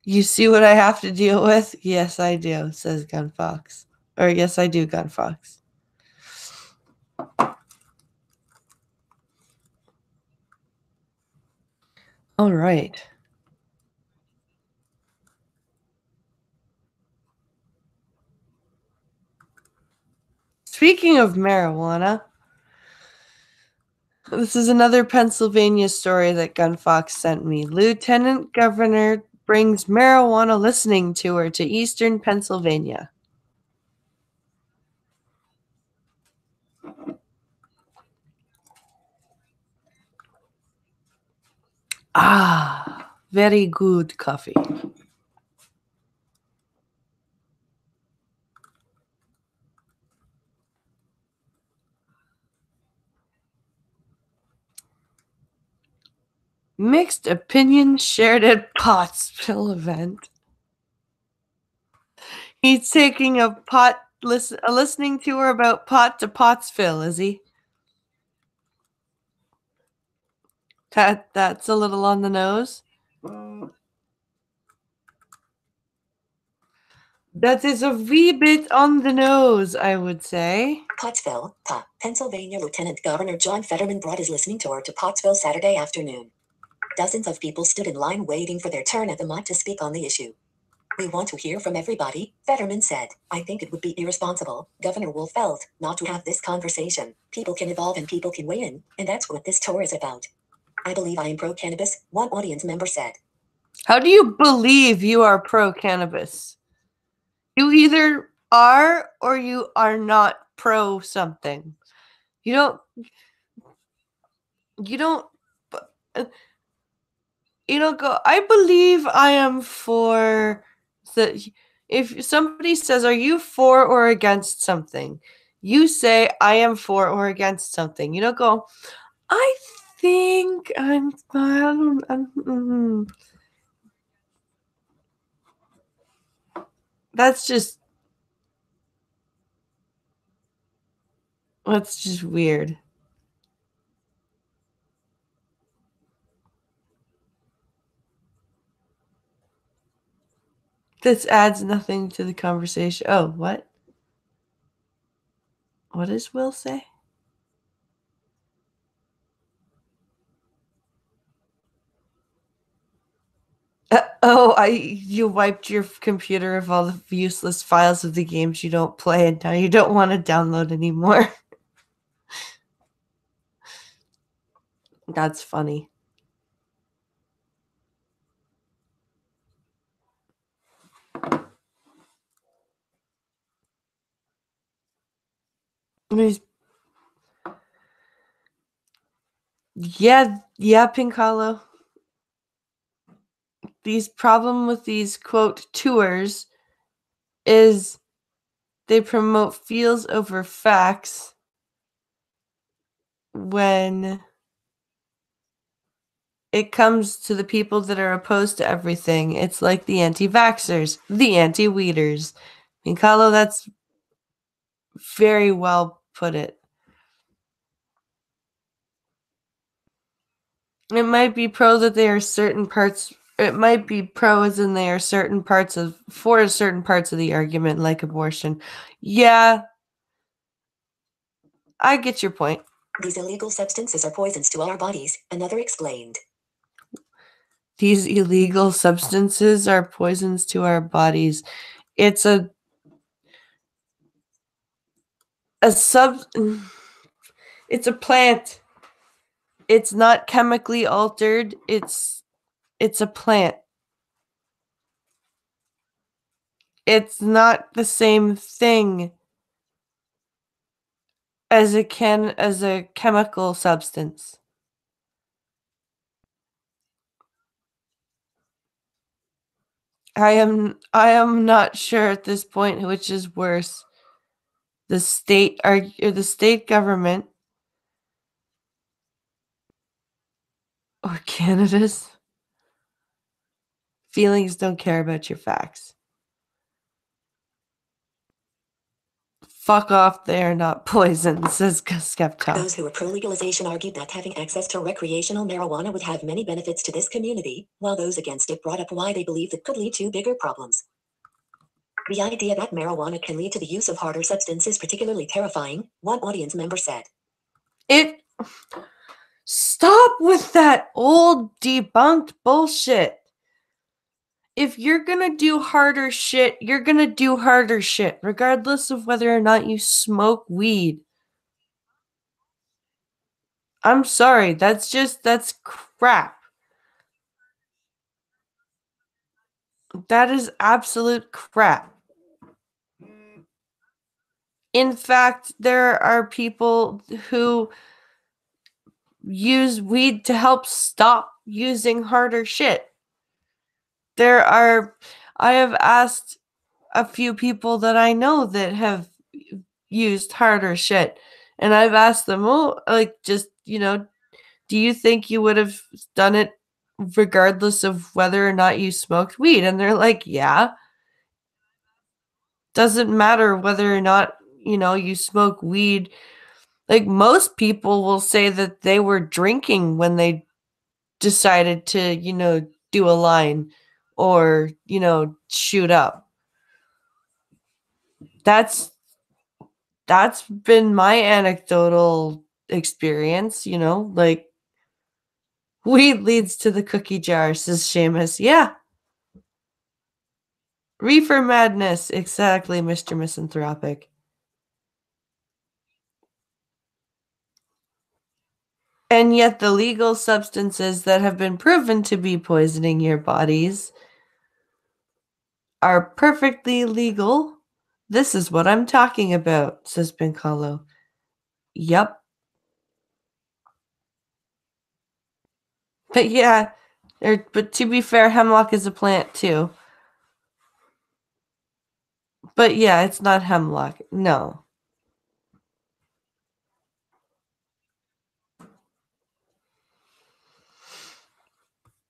Speaker 1: You see what I have to deal with? Yes, I do, says Gunfox. Or yes, I do, Gunfox. All right. Speaking of marijuana, this is another Pennsylvania story that Gunfox sent me. Lieutenant Governor brings marijuana listening tour to eastern Pennsylvania. Ah, very good coffee. Mixed opinions shared at Pottsville event. He's taking a listening tour about pot to Pottsville, is he? That's a little on the nose. That is a wee bit on the nose, I would say.
Speaker 2: Pottsville, Pennsylvania Lieutenant Governor John Fetterman brought his listening tour to Pottsville Saturday afternoon. Dozens of people stood in line waiting for their turn at the mic to speak on the issue. We want to hear from everybody, Fetterman said. I think it would be irresponsible, Governor Wolf felt, not to have this conversation. People can evolve and people can weigh in, and that's what this tour is about. I believe I am pro-cannabis, one audience member said.
Speaker 1: How do you believe you are pro-cannabis? You either are or you are not pro something. You don't go, I believe I am for the, if somebody says, are you for or against something? You say, I am for or against something. You don't go, I think I'm that's just weird. This adds nothing to the conversation. Oh, what? What does Will say? You wiped your computer of all the useless files of the games you don't play, and now you don't want to download anymore. That's funny. Yeah, Pink Hollow. These problem with these quote tours is they promote feels over facts when it comes to the people that are opposed to everything. It's like the anti-vaxxers, the anti-weeders. Pink Hollow, that's very well put it. It might be pro that they are certain parts. It might be pro as in they are certain parts of for certain parts of the argument, like abortion. Yeah, I get your point.
Speaker 2: These illegal substances are poisons to our bodies, another explained.
Speaker 1: These illegal substances are poisons to our bodies. It's a sub. It's a plant. It's not chemically altered. It's a plant. It's not the same thing as a chemical substance. I am not sure at this point which is worse. The state or the state government or Canada's feelings don't care about your facts. Fuck off, they are not poison, says Skepta.
Speaker 2: Those who are pro-legalization argued that having access to recreational marijuana would have many benefits to this community, while those against it brought up why they believed it could lead to bigger problems. The idea that marijuana can lead to the use of harder substances is particularly terrifying, one audience member said.
Speaker 1: Stop with that old debunked bullshit. If you're gonna do harder shit, you're gonna do harder shit, regardless of whether or not you smoke weed. I'm sorry, that's crap. That is absolute crap. In fact, there are people who use weed to help stop using harder shit. I have asked a few people that I know that have used harder shit, and I've asked them, do you think you would have done it regardless of whether or not you smoked weed? And they're like, yeah. Doesn't matter whether or not, you smoke weed. Like, most people will say that they were drinking when they decided to, do a line or, shoot up. That's been my anecdotal experience, like, weed leads to the cookie jar, says Seamus. Yeah. Reefer madness. Exactly, Mr. Misanthropic. And yet the legal substances that have been proven to be poisoning your bodies are perfectly legal. This is what I'm talking about, says Pinkalo. Yep. But yeah, but to be fair, hemlock is a plant too. But yeah, it's not hemlock. No.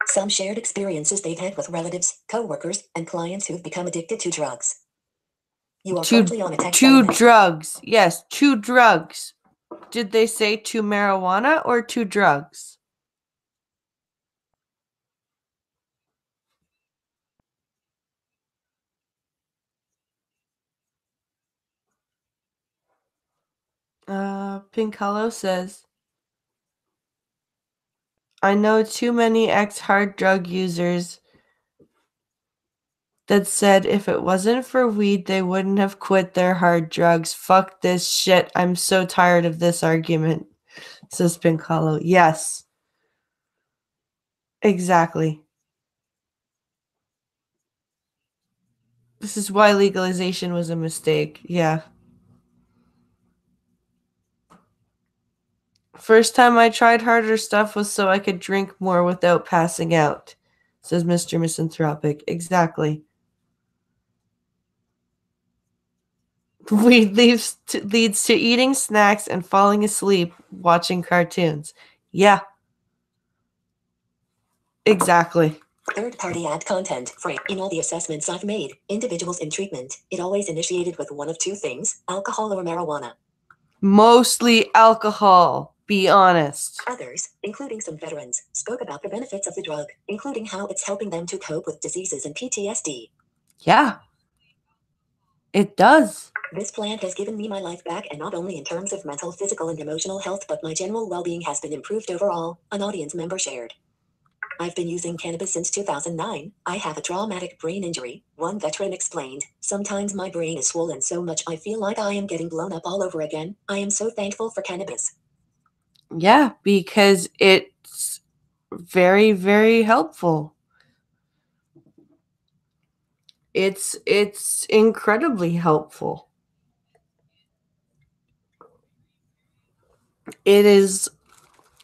Speaker 2: Some shared experiences they've had with relatives, co-workers, and clients who've become addicted to drugs. You are currently on a text
Speaker 1: drugs. Yes, to drugs. Did they say to marijuana or to drugs? Pink Hollow says, I know too many ex-hard drug users that said if it wasn't for weed, they wouldn't have quit their hard drugs. Fuck this shit. I'm so tired of this argument, says Pink Hollow. Yes. Exactly. This is why legalization was a mistake. Yeah. First time I tried harder stuff was so I could drink more without passing out, says Mr. Misanthropic. Exactly. Weed leads to eating snacks and falling asleep watching cartoons. Yeah, exactly.
Speaker 2: Third-party ad content frame. In all the assessments I've made, individuals in treatment, it always initiated with one of two things, alcohol or marijuana.
Speaker 1: Mostly alcohol, be honest.
Speaker 2: Others, including some veterans, spoke about the benefits of the drug, including how it's helping them to cope with diseases and PTSD.
Speaker 1: Yeah, it does.
Speaker 2: This plant has given me my life back, and not only in terms of mental, physical, and emotional health, but my general well-being has been improved overall, an audience member shared. I've been using cannabis since 2009. I have a traumatic brain injury, one veteran explained. Sometimes my brain is swollen so much I feel like I am getting blown up all over again. I am so thankful for cannabis.
Speaker 1: Yeah, because it's very, very helpful. It's incredibly helpful. It is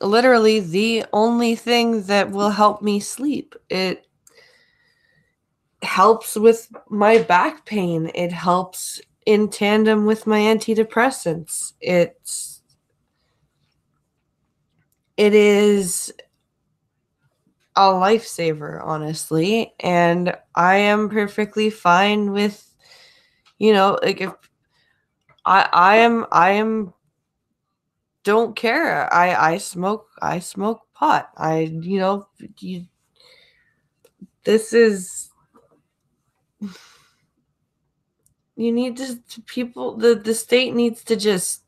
Speaker 1: literally the only thing that will help me sleep. It helps with my back pain. It helps in tandem with my antidepressants. It is a lifesaver, honestly, and I am perfectly fine with, like, if I am don't care. I smoke pot. You, this is you need to people the state needs to just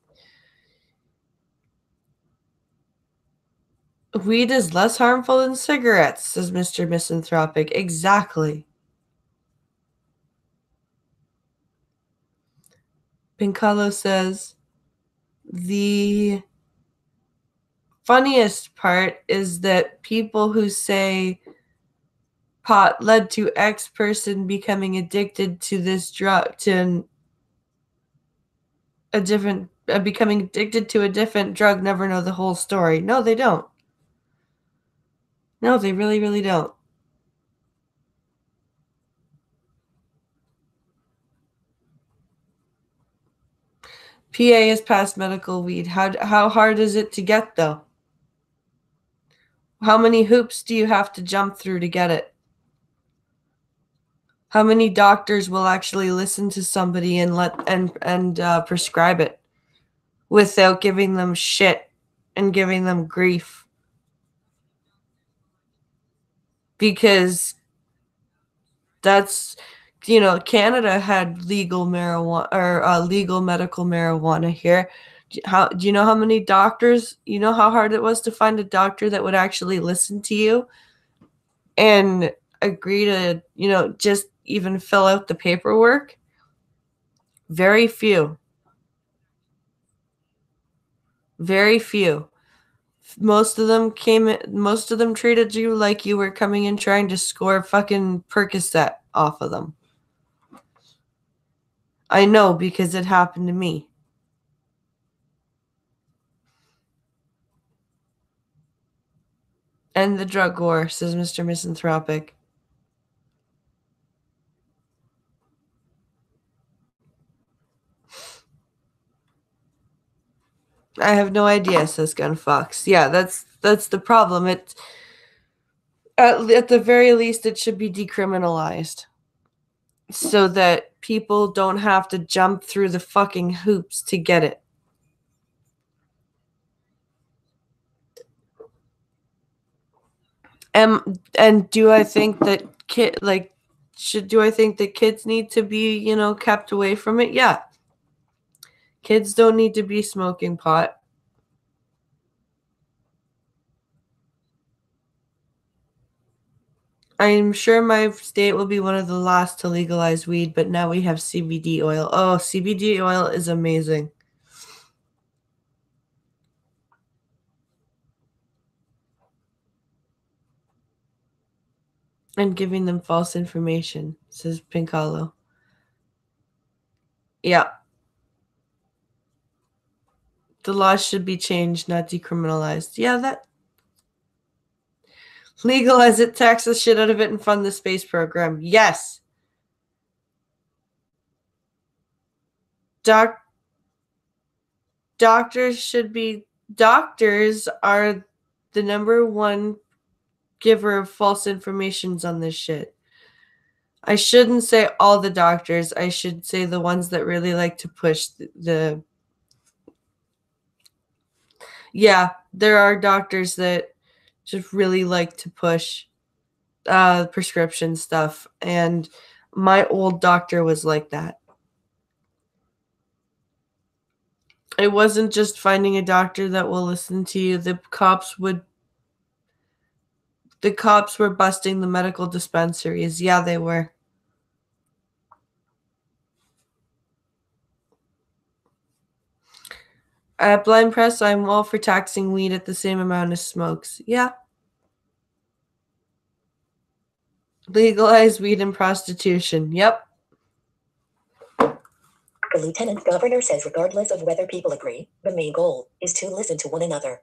Speaker 1: weed is less harmful than cigarettes, says Mr. Misanthropic. Exactly. Pincalo says the funniest part is that people who say pot led to X person becoming addicted to this drug, to a different becoming addicted to a different drug, never know the whole story. No, they don't. No, they really, really don't. PA has passed medical weed. How hard is it to get, though? How many hoops do you have to jump through to get it? How many doctors will actually listen to somebody and prescribe it without giving them shit and giving them grief? Because that's, Canada had legal marijuana, or legal medical marijuana here. Do you know how many doctors, how hard it was to find a doctor that would actually listen to you and agree to, just even fill out the paperwork? Very few. Very few. Most of them treated you like you were coming in trying to score fucking Percocet off of them. I know, because it happened to me. End the drug war, says Mr. Misanthropic. I have no idea, says Gunfox. Yeah, that's the problem. It at the very least it should be decriminalized so that people don't have to jump through the fucking hoops to get it. And do I think that do I think that kids need to be, kept away from it? Yeah. Kids don't need to be smoking pot. I'm sure my state will be one of the last to legalize weed, but now we have CBD oil. Oh, CBD oil is amazing. And giving them false information, says Pincalo. Yeah. The law should be changed, not decriminalized. Yeah, that. Legalize it, tax the shit out of it, and fund the space program. Yes. Doctors should be. Doctors are the number one giver of false informations on this shit. I shouldn't say all the doctors. I should say the ones that really like to push the yeah, there are doctors that just really like to push prescription stuff, and my old doctor was like that. It wasn't just finding a doctor that will listen to you. The cops were busting the medical dispensaries. Yeah, they were. At Blind Press, I'm all for taxing weed at the same amount as smokes. Yeah. Legalize weed and prostitution. Yep.
Speaker 2: The lieutenant governor says regardless of whether people agree, the main goal is to listen to one another.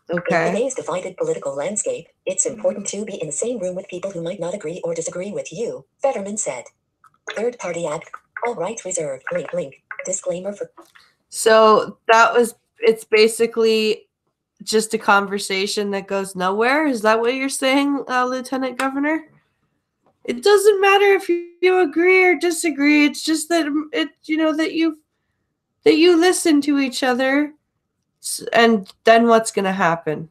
Speaker 1: Okay.
Speaker 2: In today's divided political landscape, it's important to be in the same room with people who might not agree or disagree with you, Fetterman said. Third-party ad. All rights reserved. Link. Disclaimer for...
Speaker 1: So it's basically just a conversation that goes nowhere? Is that what you're saying, Lieutenant Governor? It doesn't matter if you agree or disagree. It's just that that you listen to each other, and then what's going to happen?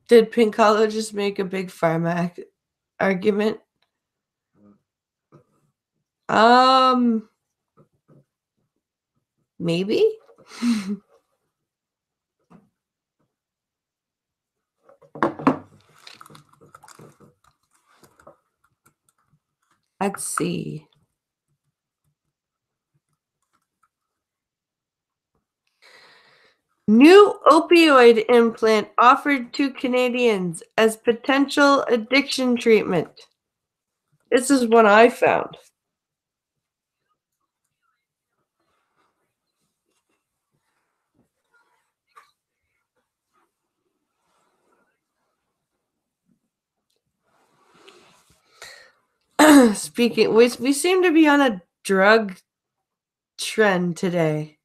Speaker 1: Did Pinkalo just make a big pharma argument? Maybe. Let's see. New opioid implant offered to Canadians as potential addiction treatment. This is what I found. Speaking, we seem to be on a drug trend today.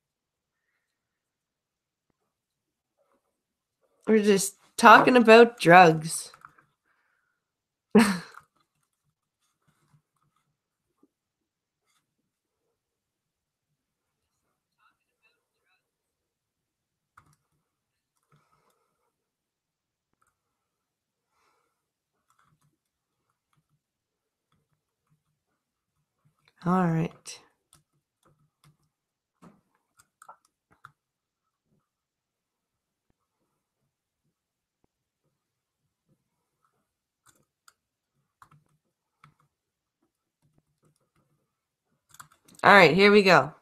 Speaker 1: We're just talking about drugs. All right. All right, here we go.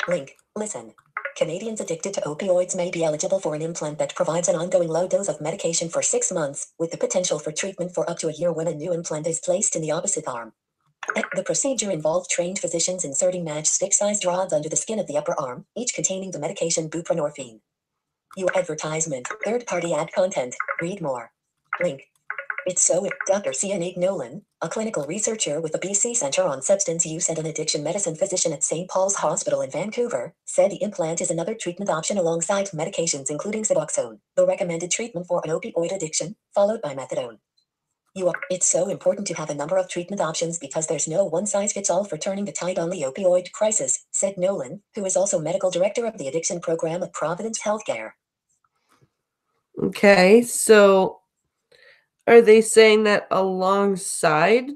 Speaker 2: Link. Listen. Canadians addicted to opioids may be eligible for an implant that provides an ongoing low dose of medication for 6 months, with the potential for treatment for up to a year when a new implant is placed in the opposite arm. The procedure involved trained physicians inserting matchstick-sized rods under the skin of the upper arm, each containing the medication buprenorphine. Your advertisement. Third-party ad content. Read more. Link. It's so if Dr. Sinead Nolan, a clinical researcher with the BC Centre on Substance Use and an Addiction Medicine physician at St. Paul's Hospital in Vancouver, said the implant is another treatment option alongside medications including Suboxone, the recommended treatment for an opioid addiction, followed by methadone. It's so important to have a number of treatment options because there's no one-size-fits-all for turning the tide on the opioid crisis, said Nolan, who is also medical director of the addiction program at Providence Healthcare.
Speaker 1: Okay, so are they saying that alongside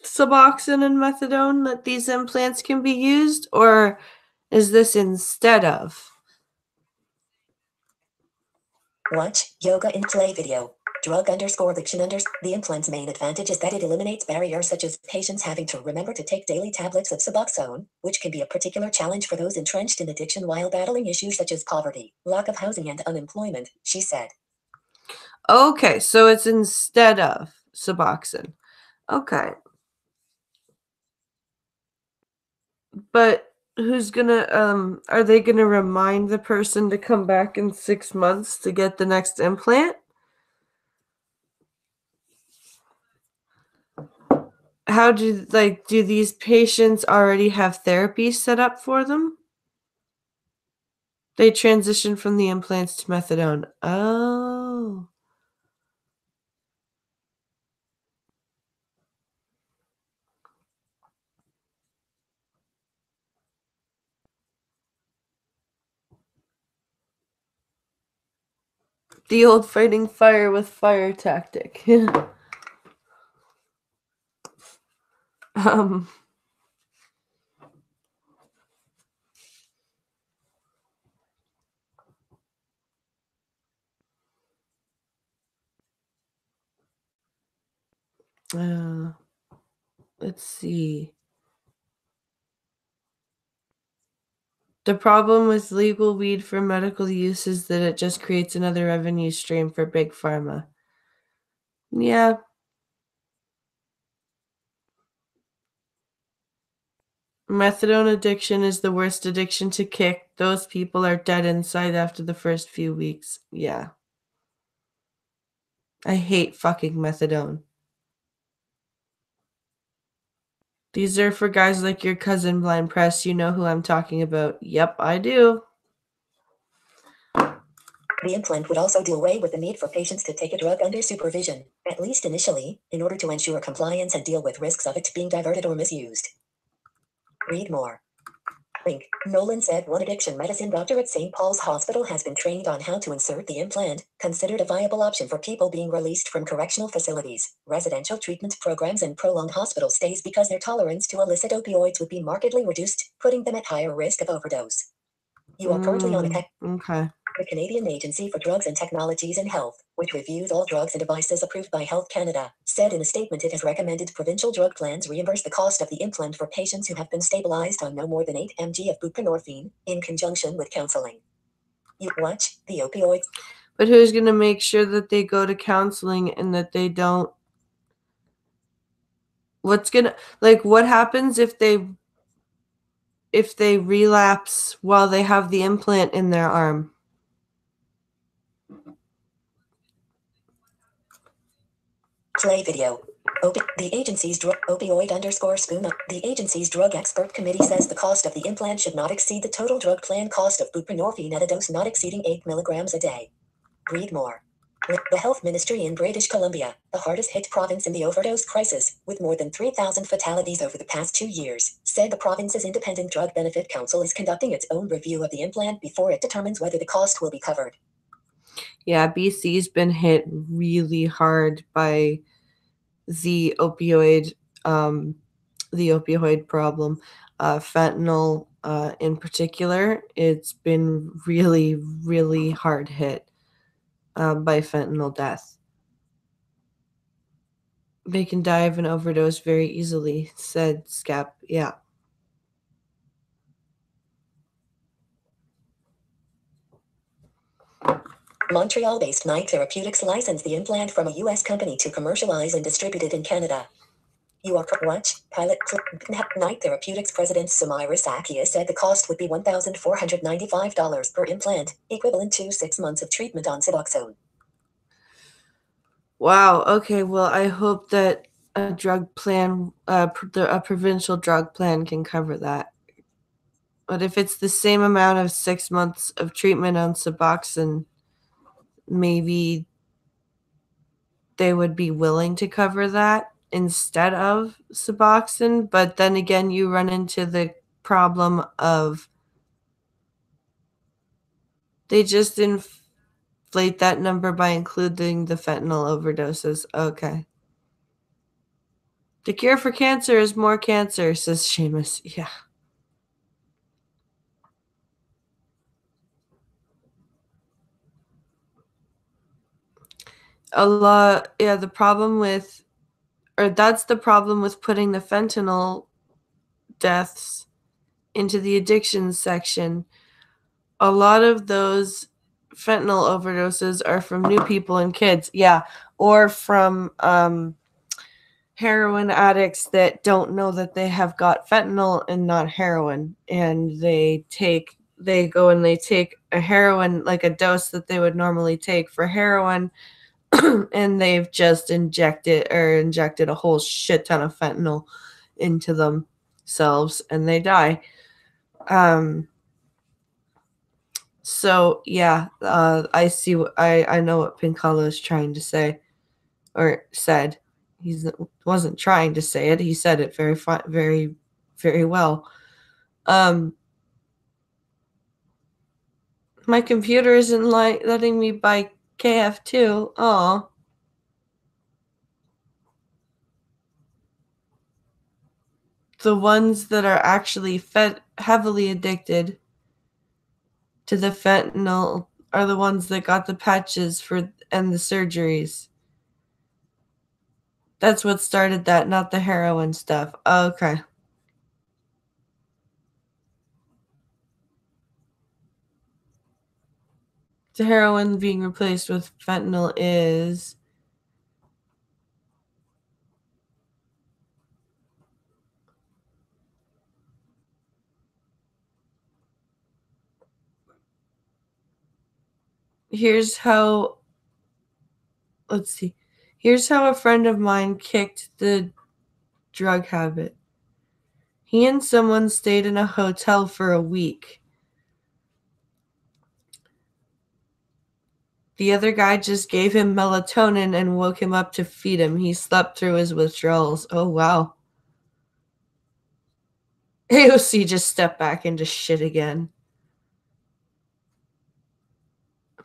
Speaker 1: Suboxone and methadone that these implants can be used, or is this instead of?
Speaker 2: Watch Yoga in Play video. Drug_addiction. The implant's main advantage is that it eliminates barriers such as patients having to remember to take daily tablets of Suboxone, which can be a particular challenge for those entrenched in addiction while battling issues such as poverty, lack of housing, and unemployment, she said.
Speaker 1: Okay, so it's instead of Suboxone. Okay. But who's gonna are they gonna remind the person to come back in 6 months to get the next implant? How do these patients already have therapy set up for them? They transition from the implants to methadone. Oh. The old fighting fire with fire tactic. um let's see. The problem with legal weed for medical use is that it just creates another revenue stream for big pharma. Yeah. Methadone addiction is the worst addiction to kick. Those people are dead inside after the first few weeks. Yeah. I hate fucking methadone. These are for guys like your cousin, Blind Press. You know who I'm talking about. Yep, I do.
Speaker 2: The implant would also do away with the need for patients to take a drug under supervision, at least initially, in order to ensure compliance and deal with risks of it being diverted or misused. Read more. Link. Nolan said one addiction medicine doctor at St. Paul's Hospital has been trained on how to insert the implant, considered a viable option for people being released from correctional facilities, residential treatment programs, and prolonged hospital stays because their tolerance to illicit opioids would be markedly reduced, putting them at higher risk of overdose. You are currently on a
Speaker 1: Okay.
Speaker 2: The Canadian Agency for Drugs and Technologies in Health, which reviews all drugs and devices approved by Health Canada, said in a statement it has recommended provincial drug plans reimburse the cost of the implant for patients who have been stabilized on no more than 8 mg of buprenorphine, in conjunction with counseling. You watch the opioids.
Speaker 1: But who's going to make sure that they go to counseling and that they don't? What happens if they relapse while they have the implant in their arm?
Speaker 2: Play video. The agency's opioid_spoon. The agency's drug expert committee says the cost of the implant should not exceed the total drug plan cost of buprenorphine at a dose not exceeding 8 milligrams a day. Read more. The Health Ministry in British Columbia, the hardest hit province in the overdose crisis, with more than 3,000 fatalities over the past 2 years, said the province's Independent Drug Benefit Council is conducting its own review of the implant before it determines whether the cost will be covered.
Speaker 1: Yeah, BC's been hit really hard by the opioid problem. Fentanyl in particular, it's been really, really hard hit by fentanyl death. They can die of an overdose very easily, said Scap. Yeah.
Speaker 2: Montreal-based Knight Therapeutics licensed the implant from a U.S. company to commercialize and distribute it in Canada. You are pilot. Knight Therapeutics President Sumaira Sakia said the cost would be $1,495 per implant, equivalent to 6 months of treatment on Suboxone.
Speaker 1: Wow. Okay. Well, I hope that a drug plan, a provincial drug plan, can cover that. But if it's the same amount of 6 months of treatment on Suboxone, maybe they would be willing to cover that instead of Suboxone. But then again, you run into the problem of they just inflate that number by including the fentanyl overdoses. Okay. The cure for cancer is more cancer, says Seamus. Yeah. That's the problem with putting the fentanyl deaths into the addictions section. A lot of those fentanyl overdoses are from new people and kids. Yeah. Or from heroin addicts that don't know that they have got fentanyl and not heroin, and they go and they take a heroin, like a dose that they would normally take for heroin, and they've just injected a whole shit ton of fentanyl into themselves, and they die. So yeah, I see. I know what Pincalo is trying to say, or said. He wasn't trying to say it. He said it very, very well. My computer isn't letting me buy KF2. Oh. The ones that are actually heavily addicted to the fentanyl are the ones that got the patches and the surgeries. That's what started that, not the heroin stuff. Okay. The heroin being replaced with fentanyl is here's how a friend of mine kicked the drug habit. He and someone stayed in a hotel for a week. The other guy just gave him melatonin and woke him up to feed him. He slept through his withdrawals. Oh, wow. AOC just stepped back into shit again.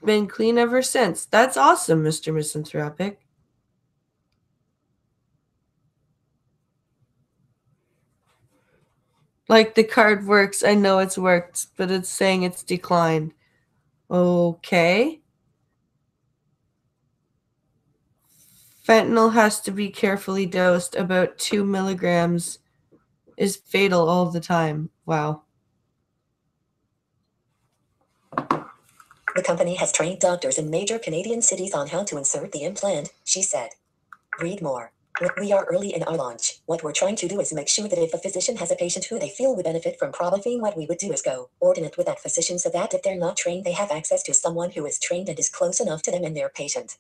Speaker 1: Been clean ever since. That's awesome, Mr. Misanthropic. Like the card works, I know it's worked, but it's saying it's declined. Okay. Fentanyl has to be carefully dosed. About 2 milligrams is fatal all the time. Wow.
Speaker 2: The company has trained doctors in major Canadian cities on how to insert the implant, she said. Read more. We are early in our launch. What we're trying to do is make sure that if a physician has a patient who they feel would benefit from Probafene, what we would do is go coordinate with that physician so that if they're not trained, they have access to someone who is trained and is close enough to them and their patient.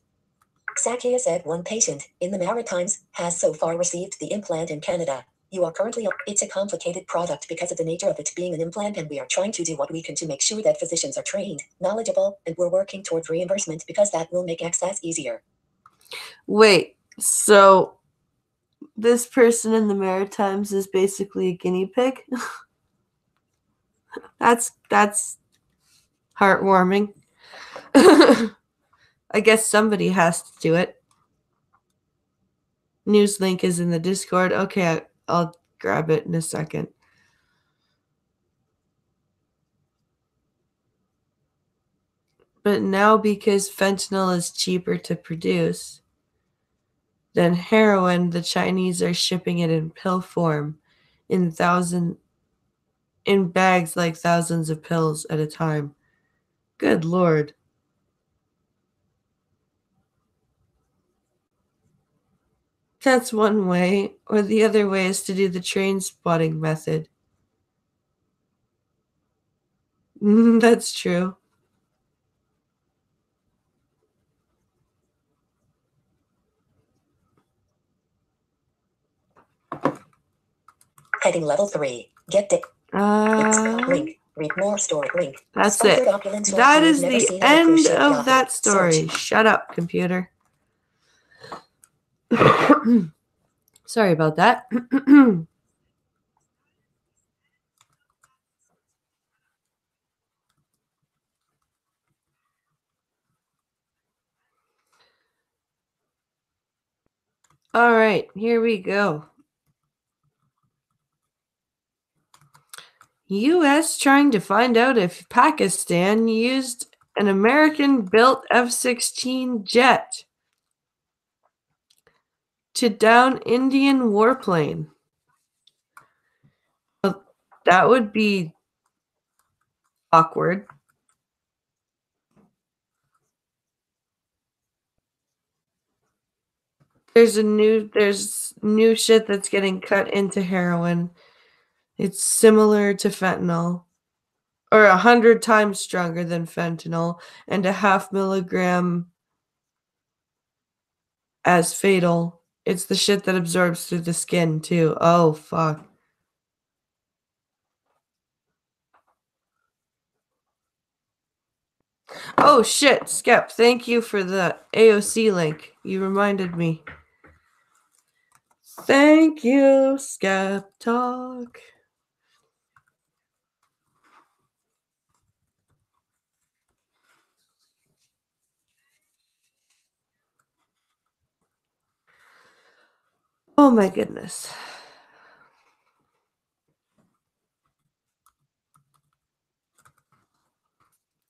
Speaker 2: Sakia said one patient, in the Maritimes, has so far received the implant in Canada. You are currently, it's a complicated product because of the nature of it being an implant, and we are trying to do what we can to make sure that physicians are trained, knowledgeable, and we're working towards reimbursement because that will make access easier.
Speaker 1: Wait, so this person in the Maritimes is basically a guinea pig? That's heartwarming. I guess somebody has to do it. News link is in the Discord. Okay, I'll grab it in a second. But now, because fentanyl is cheaper to produce than heroin, the Chinese are shipping it in pill form in bags, like thousands of pills at a time. Good Lord. That's one way, or the other way is to do the train spotting method. That's true.
Speaker 2: Heading level 3. Get the link. Read more story. Link.
Speaker 1: That's it. That is the end of that story.
Speaker 2: Search.
Speaker 1: Shut up, computer. Sorry about that. All right, here we go. U.S. trying to find out if Pakistan used an American-built F-16 jet to down Indian warplane. Well, that would be awkward. There's new shit that's getting cut into heroin. It's similar to fentanyl, or 100 times stronger than fentanyl, and a half milligram as fatal. It's the shit that absorbs through the skin too. Oh fuck. Oh shit, Skep, thank you for the AOC link. You reminded me. Thank you, Skep Talk. Oh my goodness.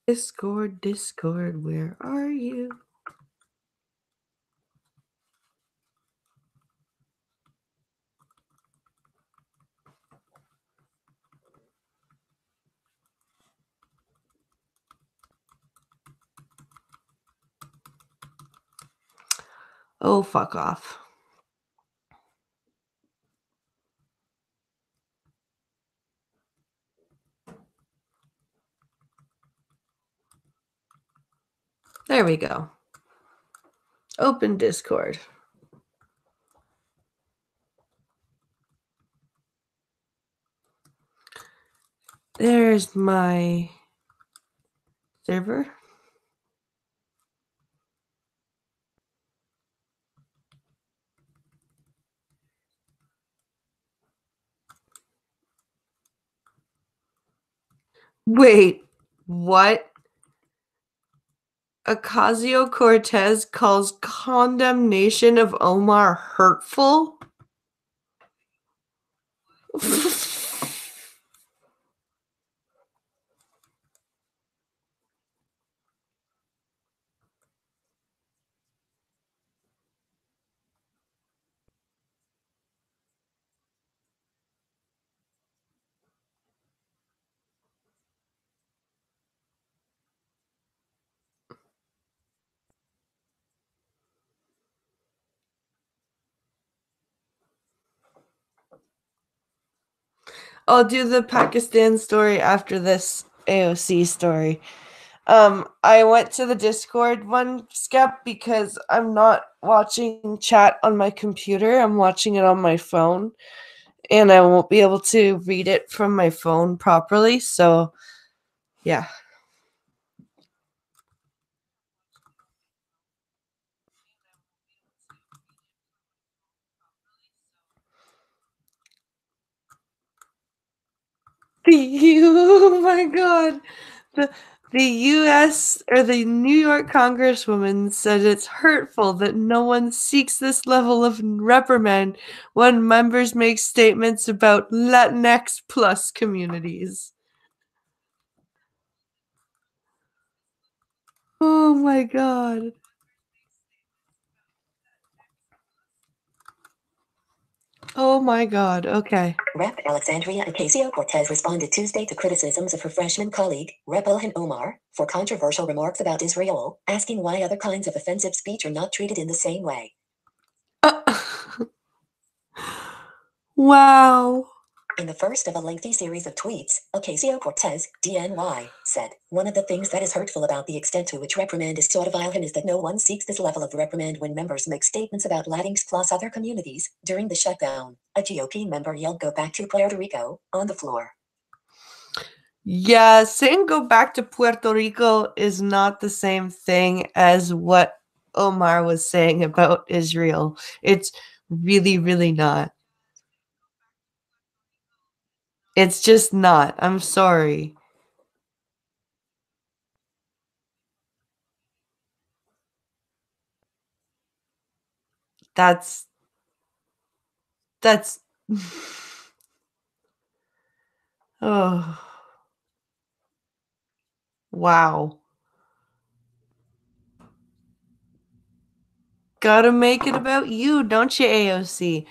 Speaker 1: Discord, where are you? Oh, fuck off. There we go. Open Discord. There's my server. Wait, what? Ocasio-Cortez calls condemnation of Omar hurtful? I'll do the Pakistan story after this AOC story. I went to the Discord one, Skep, because I'm not watching chat on my computer. I'm watching it on my phone, and I won't be able to read it from my phone properly. So, yeah. Oh my god. The US or the New York Congresswoman said it's hurtful that no one seeks this level of reprimand when members make statements about Latinx plus communities. Oh my god. Oh my god. Okay.
Speaker 2: Rep. Alexandria Ocasio-Cortez responded Tuesday to criticisms of her freshman colleague, Rep. Ilhan Omar, for controversial remarks about Israel, asking why other kinds of offensive speech are not treated in the same way.
Speaker 1: Wow.
Speaker 2: In the first of a lengthy series of tweets, Ocasio-Cortez, DNY, said, "One of the things that is hurtful about the extent to which reprimand is sought of Ilhan is that no one seeks this level of reprimand when members make statements about Latinx plus other communities. During the shutdown, a GOP member yelled 'Go back to Puerto Rico' on the floor."
Speaker 1: Yeah, saying go back to Puerto Rico is not the same thing as what Omar was saying about Israel. It's really, really not. It's just not. I'm sorry. That's oh, wow. Gotta make it about you, don't you, AOC?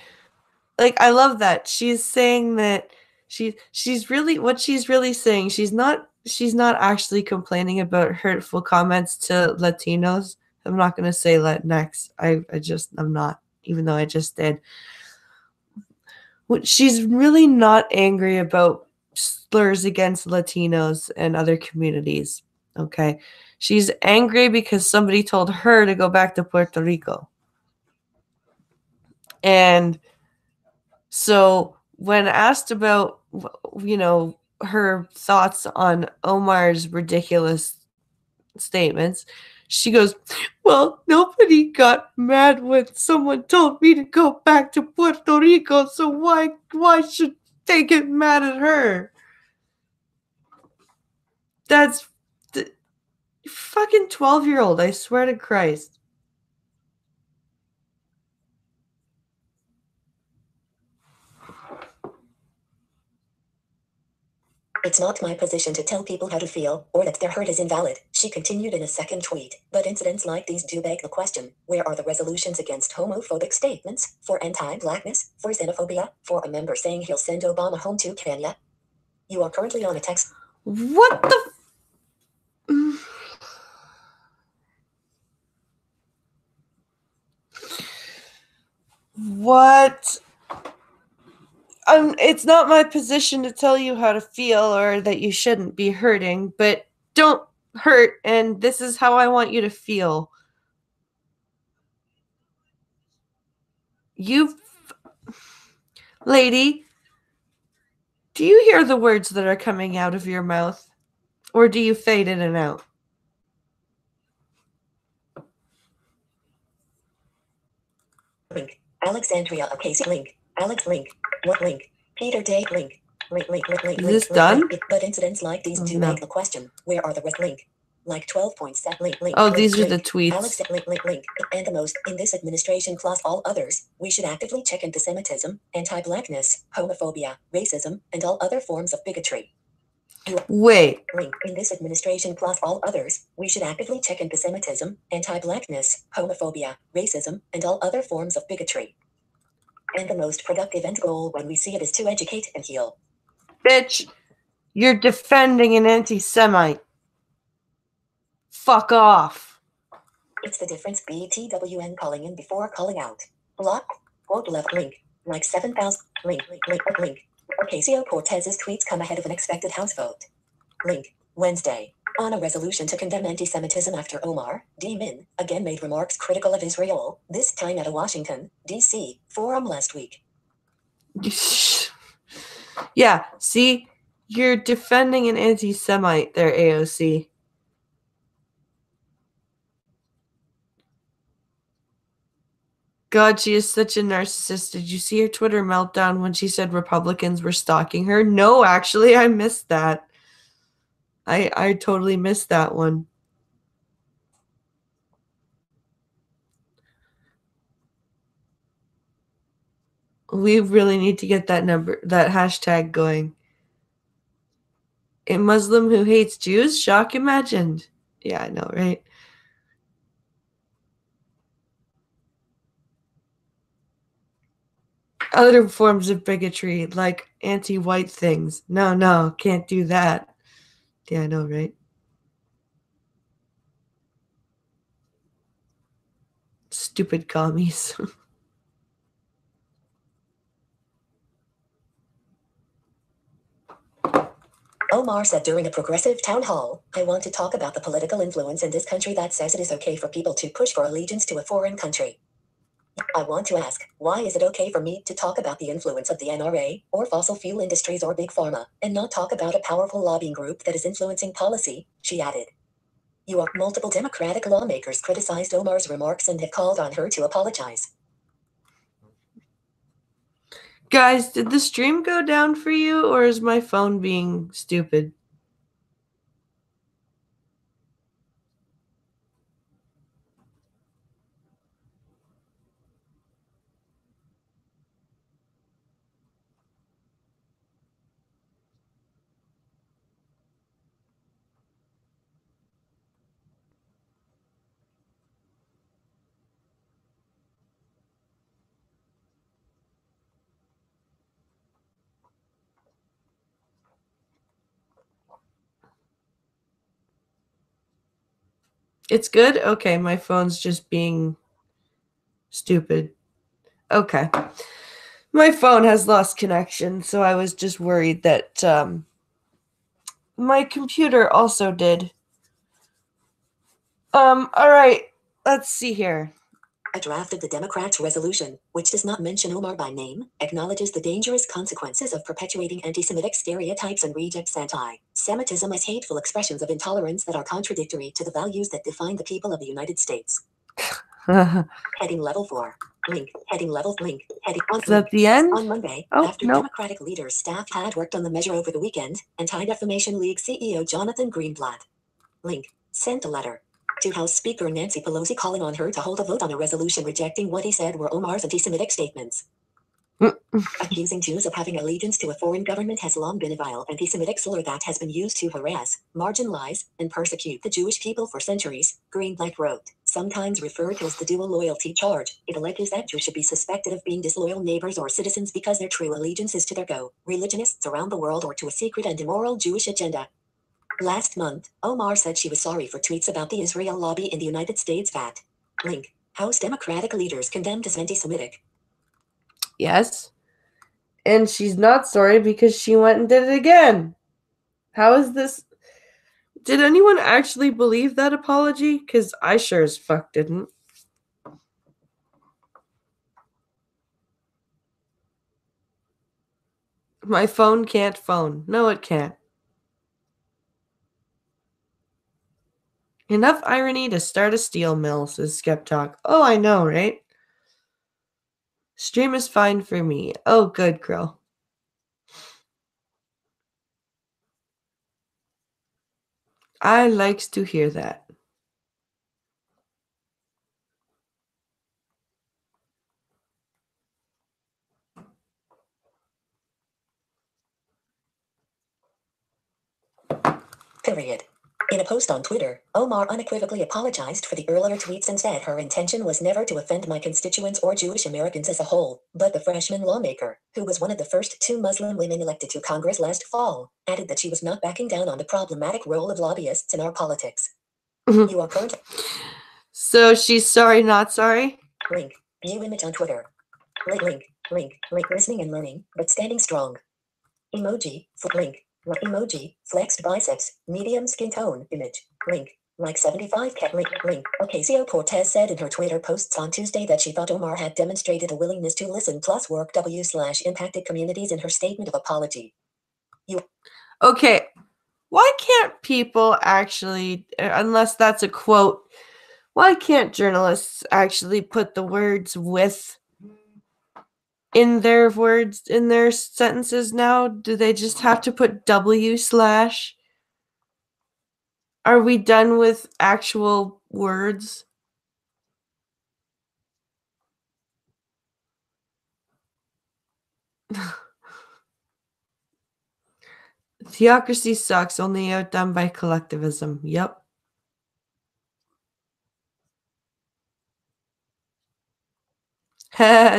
Speaker 1: Like, I love that. She's saying that she's really what she's really saying. She's not actually complaining about hurtful comments to Latinos. I'm not gonna say Latinx. I'm not. even though I just did. She's really not angry about slurs against Latinos and other communities, okay? She's angry because somebody told her to go back to Puerto Rico. And so when asked about, her thoughts on Omar's ridiculous statements, she goes, well, nobody got mad when someone told me to go back to Puerto Rico, so why should they get mad at her? That's the fucking 12-year-old, I swear to Christ.
Speaker 2: It's not my position to tell people how to feel, or that their hurt is invalid, she continued in a second tweet. But incidents like these do beg the question, where are the resolutions against homophobic statements, for anti-blackness, for xenophobia, for a member saying he'll send Obama home to Kenya? You are currently on a text.
Speaker 1: What the What? It's not my position to tell you how to feel or that you shouldn't be hurting, but don't hurt, and this is how I want you to feel. Lady, do you hear the words that are coming out of your mouth? Or do you fade in and out?
Speaker 2: Link. Alexandria Ocasio link. Alex link. What link? Peter Day link. Link.
Speaker 1: Is this done?
Speaker 2: But incidents like these do beg the question, where are the link? Like 12.7 link.
Speaker 1: Oh, these are the tweets.
Speaker 2: Alex link. And the most, in this administration plus all others, we should actively check anti-Semitism, anti-blackness, homophobia, racism, and all other forms of bigotry.
Speaker 1: Wait.
Speaker 2: Link. In this administration plus all others, we should actively check anti-Semitism, anti-blackness, homophobia, racism, and all other forms of bigotry. And the most productive end goal when we see it is to educate and heal.
Speaker 1: Bitch, you're defending an anti-Semite. Fuck off.
Speaker 2: It's the difference. BTWN calling in before calling out. Block. Quote left link. Like 7,000. Link. Ocasio-Cortez's tweets come ahead of an expected House vote. Link. Wednesday. On a resolution to condemn anti-Semitism after Omar D. again made remarks critical of Israel, this time at a Washington, D.C. forum last week.
Speaker 1: Yeah, see? You're defending an anti-Semite there, AOC. God, she is such a narcissist. Did you see her Twitter meltdown when she said Republicans were stalking her? No, actually, I missed that. I totally missed that one. We really need to get that hashtag going. A Muslim who hates Jews? Shock imagined. Yeah, I know, right? Other forms of bigotry, like anti-white things. No, can't do that. Yeah, I know, right? Stupid commies.
Speaker 2: Omar said during a progressive town hall, I want to talk about the political influence in this country that says it is okay for people to push for allegiance to a foreign country. I want to ask, why is it okay for me to talk about the influence of the NRA, or fossil fuel industries or big pharma, and not talk about a powerful lobbying group that is influencing policy, she added. Multiple Democratic lawmakers criticized Omar's remarks and have called on her to apologize.
Speaker 1: Guys, did the stream go down for you, or is my phone being stupid? It's good? Okay, my phone's just being stupid. Okay. My phone has lost connection, so I was just worried that my computer also did. All right. Let's see here.
Speaker 2: A draft of the Democrats' resolution, which does not mention Omar by name, acknowledges the dangerous consequences of perpetuating anti-Semitic stereotypes and rejects anti-Semitism as hateful expressions of intolerance that are contradictory to the values that define the people of the United States. Heading level 4. Link. Heading level link. Heading on.
Speaker 1: Is that the end?
Speaker 2: On Monday, after Democratic leaders' staff had worked on the measure over the weekend, Anti-Defamation League CEO Jonathan Greenblatt link sent a letter to House Speaker Nancy Pelosi calling on her to hold a vote on a resolution rejecting what he said were Omar's anti-Semitic statements. Accusing Jews of having allegiance to a foreign government has long been a vile anti-Semitic slur that has been used to harass, marginalize, and persecute the Jewish people for centuries, Greenblatt wrote. Sometimes referred to as the dual loyalty charge, it alleges that Jews should be suspected of being disloyal neighbors or citizens because their true allegiance is to their religionists around the world or to a secret and immoral Jewish agenda. Last month, Omar said she was sorry for tweets about the Israel lobby in the United States that link House Democratic leaders condemned as anti-Semitic.
Speaker 1: Yes. And she's not sorry because she went and did it again. How is this? Did anyone actually believe that apology? Because I sure as fuck didn't. My phone can't phone. No, it can't. Enough irony to start a steel mill, says Skeptalk. Oh, I know, right? Stream is fine for me. Oh, good, girl. I likes to hear that.
Speaker 2: Period. In a post on Twitter, Omar unequivocally apologized for the earlier tweets and said her intention was never to offend my constituents or Jewish Americans as a whole, but the freshman lawmaker, who was one of the first 2 Muslim women elected to Congress last fall, added that she was not backing down on the problematic role of lobbyists in our politics. You are current.
Speaker 1: So she's sorry, not sorry?
Speaker 2: Link. View image on Twitter. Link. Listening and learning, but standing strong. Emoji. Link. Emoji, flexed biceps, medium skin tone, image, link, like 75 cat link. Ocasio-Cortez said in her Twitter posts on Tuesday that she thought Omar had demonstrated a willingness to listen plus work /impacted communities in her statement of apology.
Speaker 1: Okay, why can't people actually, unless that's a quote, why can't journalists actually put the words with in their sentences now? Do they just have to put W/? Are we done with actual words? Theocracy sucks, only outdone by collectivism. Yep.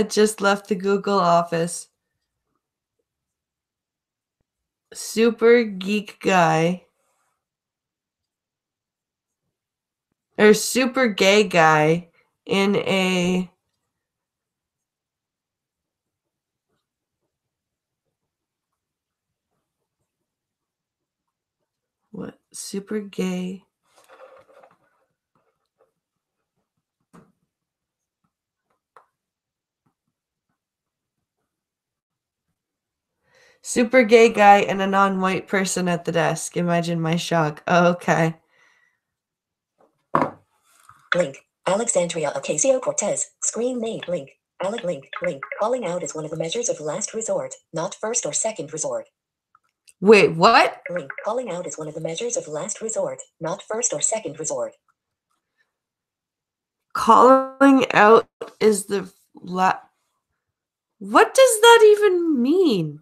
Speaker 1: Just left the Google office. Super geek guy. Or super gay guy in a what? Super gay. Super gay guy and a non-white person at the desk. Imagine my shock. Oh, okay.
Speaker 2: Link. Alexandria Ocasio-Cortez. Screen name. Link. Link. Calling out is one of the measures of last resort, not first or second resort.
Speaker 1: Wait, what?
Speaker 2: Link. Calling out is one of the measures of last resort, not first or second resort.
Speaker 1: Calling out is the What does that even mean?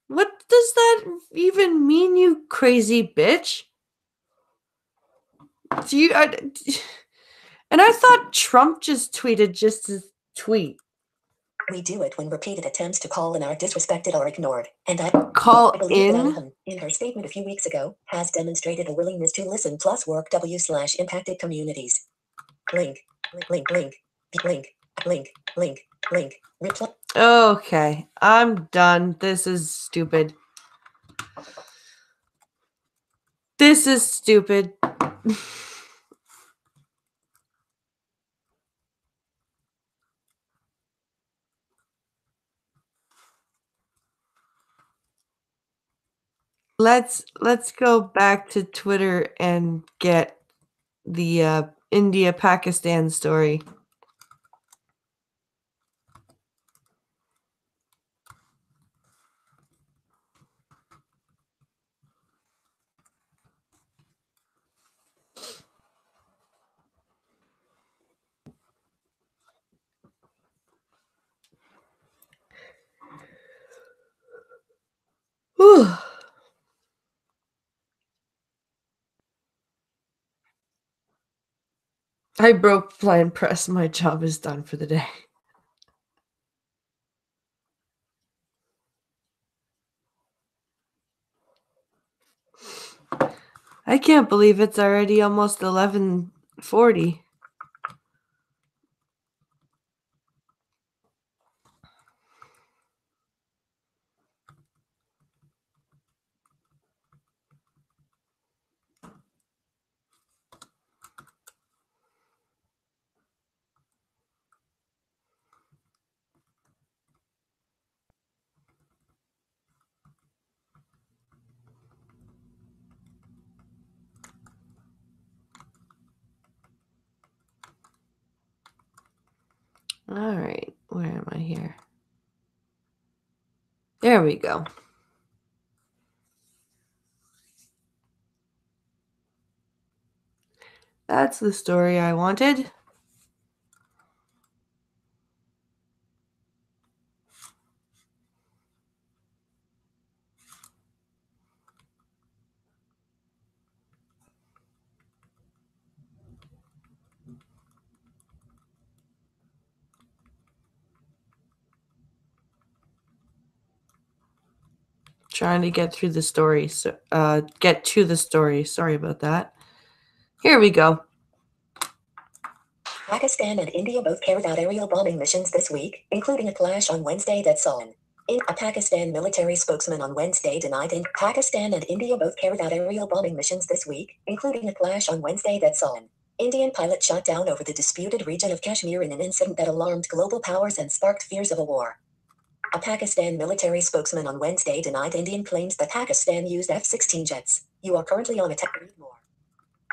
Speaker 1: What does that even mean, you crazy bitch? And I thought Trump just tweeted just his tweet.
Speaker 2: We do it when repeated attempts to call in are disrespected or ignored. And I
Speaker 1: Call
Speaker 2: believe that
Speaker 1: in?
Speaker 2: Alham, in her statement a few weeks ago, has demonstrated a willingness to listen plus work w/impacted communities. Link. Reply.
Speaker 1: Okay, I'm done. This is stupid. This is stupid. Let's go back to Twitter and get the India-Pakistan story. Whew. I broke blind press. My job is done for the day. I can't believe it's already almost 11:40. All right, where am I here? There we go. That's the story I wanted. Trying to get through the story. So, get to the story. Sorry about that. Here we go.
Speaker 2: Pakistan and India both carried out aerial bombing missions this week, including a clash on Wednesday that saw a Pakistan military spokesman on Wednesday denied Pakistan and India both carried out aerial bombing missions this week, including a clash on Wednesday that saw an Indian pilot shot down over the disputed region of Kashmir in an incident that alarmed global powers and sparked fears of a war. A Pakistan military spokesman on Wednesday denied Indian claims that Pakistan used F-16 jets. You are currently on attack. Read more.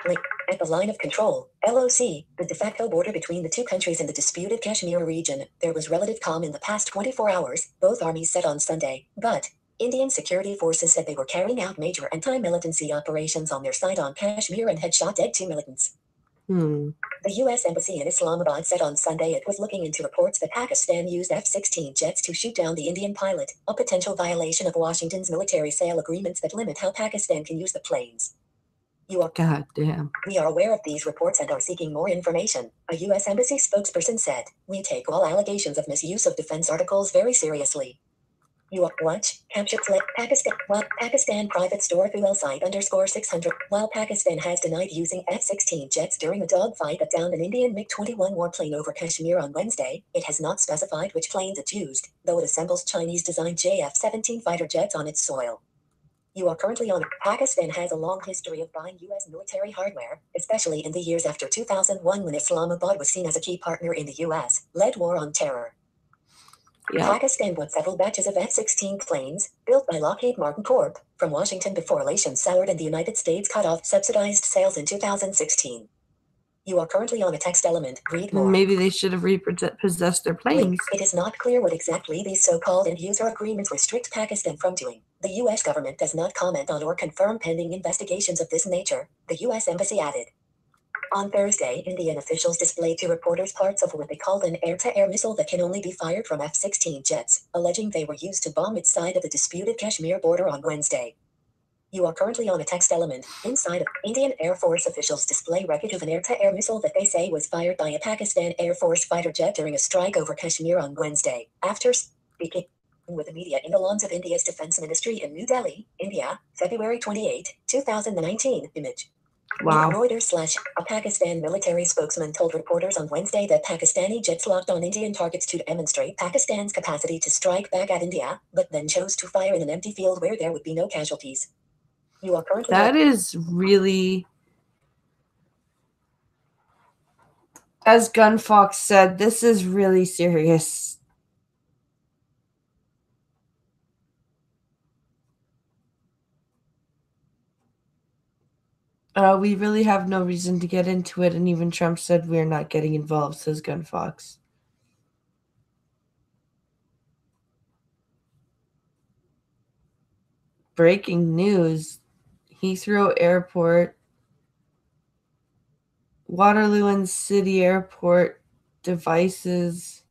Speaker 2: Link. At the line of control, LOC, the de facto border between the two countries in the disputed Kashmir region, there was relative calm in the past 24 hours, both armies said on Sunday, but Indian security forces said they were carrying out major anti-militancy operations on their side on Kashmir and had shot dead 2 militants. The U.S. Embassy in Islamabad said on Sunday it was looking into reports that Pakistan used F-16 jets to shoot down the Indian pilot, a potential violation of Washington's military sale agreements that limit how Pakistan can use the planes.
Speaker 1: God damn.
Speaker 2: We are aware of these reports and are seeking more information, a U.S. Embassy spokesperson said. We take all allegations of misuse of defense articles very seriously. You are watch, capture, Pakistan private store fuel site _600. While Pakistan has denied using F-16 jets during a dogfight that downed an Indian MiG-21 warplane over Kashmir on Wednesday, it has not specified which planes it used, though it assembles Chinese-designed JF-17 fighter jets on its soil. You are currently on. Pakistan has a long history of buying U.S. military hardware, especially in the years after 2001 when Islamabad was seen as a key partner in the U.S.-led war on terror. Yeah. Pakistan bought several batches of F-16 planes, built by Lockheed Martin Corp., from Washington before relations soured and the United States cut off subsidized sales in 2016. You are currently on a text element. Read more.
Speaker 1: Maybe they should have repossessed their planes.
Speaker 2: Link. It is not clear what exactly these so-called end-user agreements restrict Pakistan from doing. The U.S. government does not comment on or confirm pending investigations of this nature, the U.S. Embassy added. On Thursday, Indian officials displayed to reporters parts of what they called an air-to-air missile that can only be fired from F-16 jets, alleging they were used to bomb its side of the disputed Kashmir border on Wednesday. You are currently on a text element. Inside of Indian Air Force officials display wreckage of an air-to-air missile that they say was fired by a Pakistan Air Force fighter jet during a strike over Kashmir on Wednesday. After speaking with the media in the lawns of India's Defense Ministry in New Delhi, India, February 28, 2019. Image.
Speaker 1: Wow.
Speaker 2: Reuters/a Pakistan military spokesman told reporters on Wednesday that Pakistani jets locked on Indian targets to demonstrate Pakistan's capacity to strike back at India, but then chose to fire in an empty field where there would be no casualties. You are currently
Speaker 1: That is really, as Gunfox said, this is really serious. We really have no reason to get into it, and even Trump said we're not getting involved, says Gunfox. Breaking news. Heathrow Airport, Waterloo and City Airport devices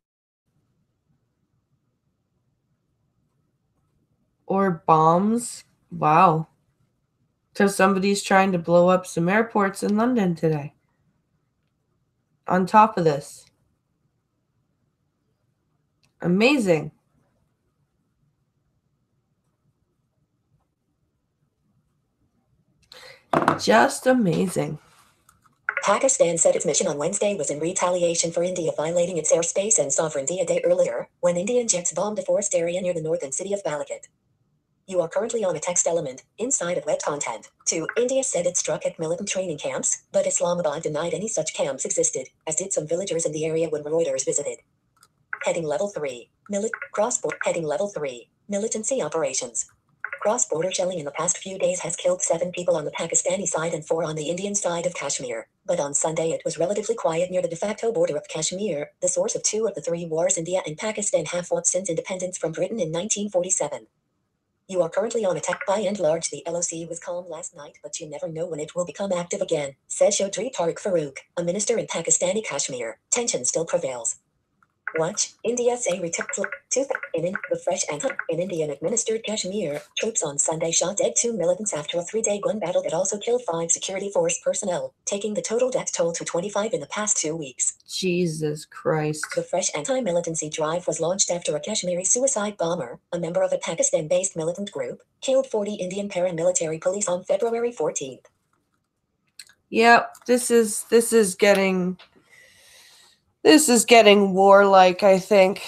Speaker 1: or bombs. Wow. So somebody's trying to blow up some airports in London today. On top of this. Amazing. Just amazing.
Speaker 2: Pakistan said its mission on Wednesday was in retaliation for India violating its airspace and sovereignty a day earlier, when Indian jets bombed a forest area near the northern city of Balaghat. You are currently on a text element, inside of web content. 2. India said it struck at militant training camps, but Islamabad denied any such camps existed, as did some villagers in the area when Reuters visited. Heading Level 3. Heading Level 3. Militancy Operations. Cross-border shelling in the past few days has killed 7 people on the Pakistani side and 4 on the Indian side of Kashmir, but on Sunday it was relatively quiet near the de facto border of Kashmir, the source of 2 of the 3 wars India and Pakistan have fought since independence from Britain in 1947. You are currently on attack. By and large, the LOC was calm last night, but you never know when it will become active again, said Chaudhry Tariq Farouk, a minister in Pakistani Kashmir. Tension still prevails. Watch, India say retook in the fresh anthem in Indian-administered Kashmir. Troops on Sunday shot dead 2 militants after a 3-day gun battle that also killed 5 security force personnel, taking the total death toll to 25 in the past 2 weeks.
Speaker 1: Jesus Christ.
Speaker 2: The fresh anti-militancy drive was launched after a Kashmiri suicide bomber, a member of a Pakistan-based militant group, killed 40 Indian paramilitary police on February 14th.
Speaker 1: Yep, this is getting warlike, I think.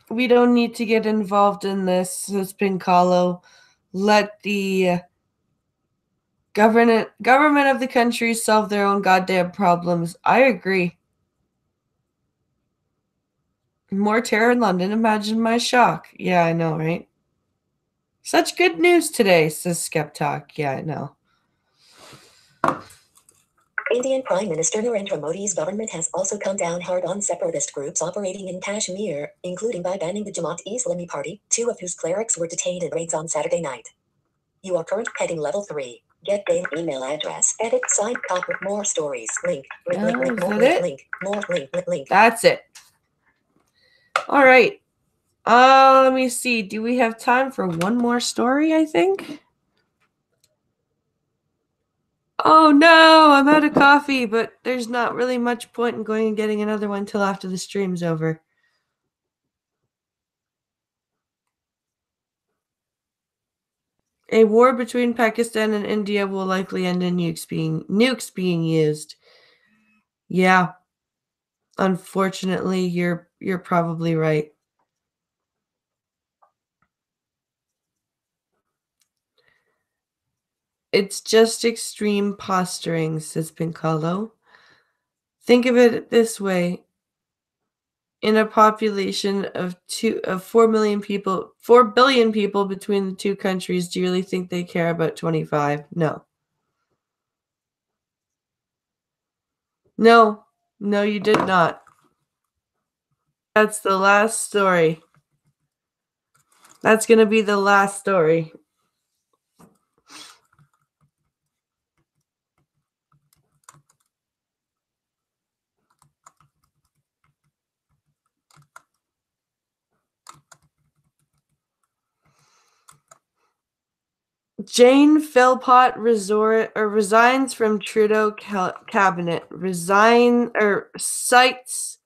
Speaker 1: We don't need to get involved in this, says Pincalo. Let the government of the country solve their own goddamn problems. I agree. More terror in London. Imagine my shock. Yeah, I know, right? Such good news today, says Skeptalk. Yeah, I know.
Speaker 2: Indian Prime Minister Narendra Modi's government has also come down hard on separatist groups operating in Kashmir, including by banning the Jamaat-e-Islami Party, 2 of whose clerics were detained in raids on Saturday night. You are currently heading Level 3. Get game email address. Edit side cop with more stories. Link. Link.
Speaker 1: That's it. All right. Let me see. Do we have time for one more story, I think? Oh no, I'm out of coffee, but there's not really much point in going and getting another one till after the stream's over. A war between Pakistan and India will likely end in nukes being used. Yeah. Unfortunately, you're probably right. It's just extreme posturing, says Pincalo. Think of it this way. In a population of 4 billion people between the two countries, do you really think they care about 25? No. No, you did not. That's the last story. That's going to be the last story. Jane Philpott resigns from Trudeau cabinet. Cites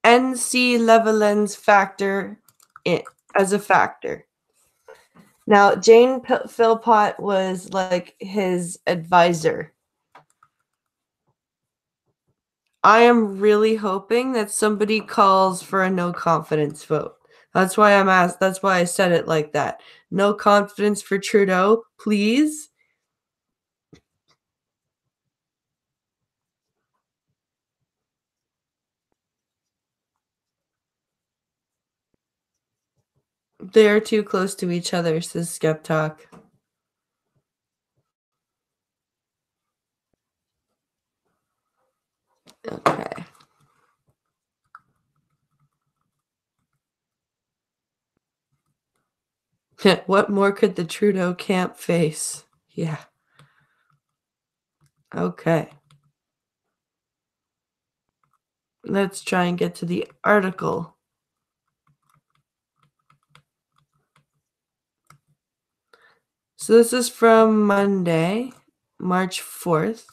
Speaker 1: NC-Levelin's factor as a factor. Now, Jane Philpott was like his advisor. I am really hoping that somebody calls for a no confidence vote. That's why I'm asked. That's why I said it like that. No confidence for Trudeau, please. They are too close to each other, says Skeptalk. Okay. What more could the Trudeau camp face? Yeah. Okay. Let's try and get to the article. So this is from Monday, March 4th.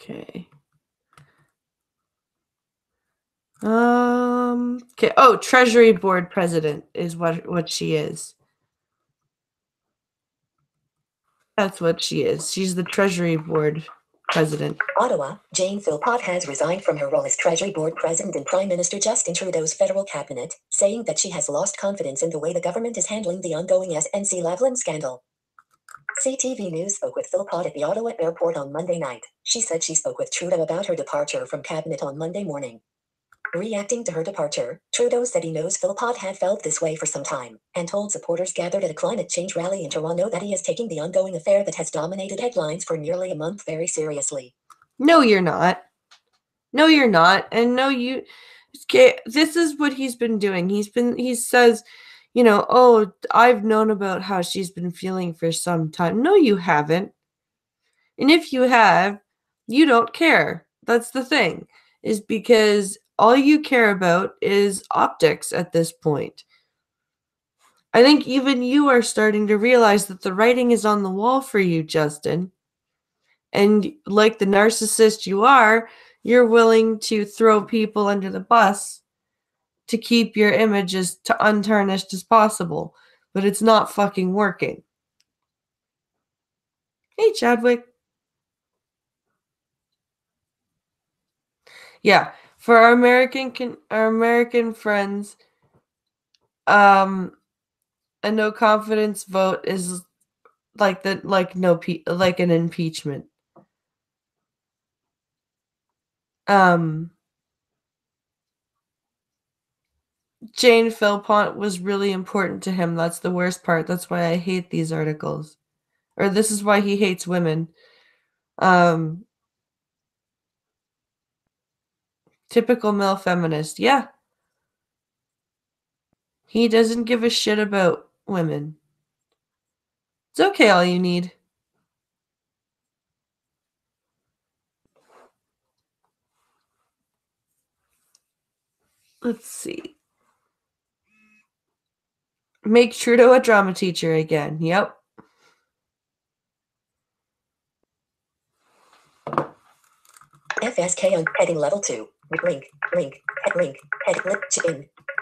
Speaker 1: Okay. Okay. Oh, Treasury Board President is what she is. That's what she is. She's the Treasury Board President.
Speaker 2: Ottawa, Jane Philpott has resigned from her role as Treasury Board President in Prime Minister Justin Trudeau's federal cabinet, saying that she has lost confidence in the way the government is handling the ongoing SNC-Lavalin scandal. CTV News spoke with Philpott at the Ottawa airport on Monday night. She said she spoke with Trudeau about her departure from cabinet on Monday morning. Reacting to her departure, Trudeau said he knows Philpott had felt this way for some time, and told supporters gathered at a climate change rally in Toronto that he is taking the ongoing affair that has dominated headlines for nearly a month very seriously.
Speaker 1: No, you're not. No, you're not. And no, you... Okay, this is what he's been doing. He says, you know, oh, I've known about how she's been feeling for some time. No, you haven't. And if you have, you don't care. That's the thing, is because all you care about is optics at this point. I think even you are starting to realize that the writing is on the wall for you, Justin. And like the narcissist you are, you're willing to throw people under the bus to keep your image as untarnished as possible. But it's not fucking working. Hey, Chadwick. Yeah, for our American friends, a no confidence vote is like an impeachment. Jane Philpott was really important to him. That's the worst part. That's why I hate these articles. Or this is why he hates women. Typical male feminist. Yeah. He doesn't give a shit about women. It's okay, all you need. Let's see. Make Trudeau a drama teacher again. Yep.
Speaker 2: FSK on heading level 2. Link,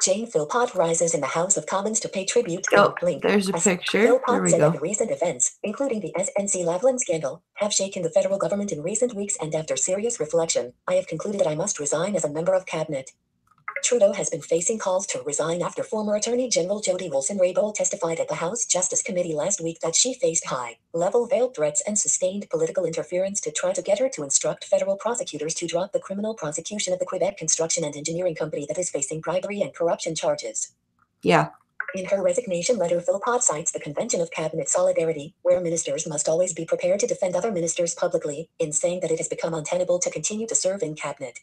Speaker 2: Jane Philpott rises in the House of Commons to pay tribute.
Speaker 1: Oh, there's a picture. There we go.
Speaker 2: The recent events, including the SNC-Lavalin scandal, have shaken the federal government in recent weeks, and after serious reflection, I have concluded that I must resign as a member of cabinet. Trudeau has been facing calls to resign after former Attorney General Jody Wilson-Raybould testified at the House Justice Committee last week that she faced high-level veiled threats and sustained political interference to try to get her to instruct federal prosecutors to drop the criminal prosecution of the Quebec construction and engineering company that is facing bribery and corruption charges.
Speaker 1: Yeah.
Speaker 2: In her resignation letter, Philpott cites the Convention of Cabinet Solidarity, where ministers must always be prepared to defend other ministers publicly, in saying that it has become untenable to continue to serve in cabinet.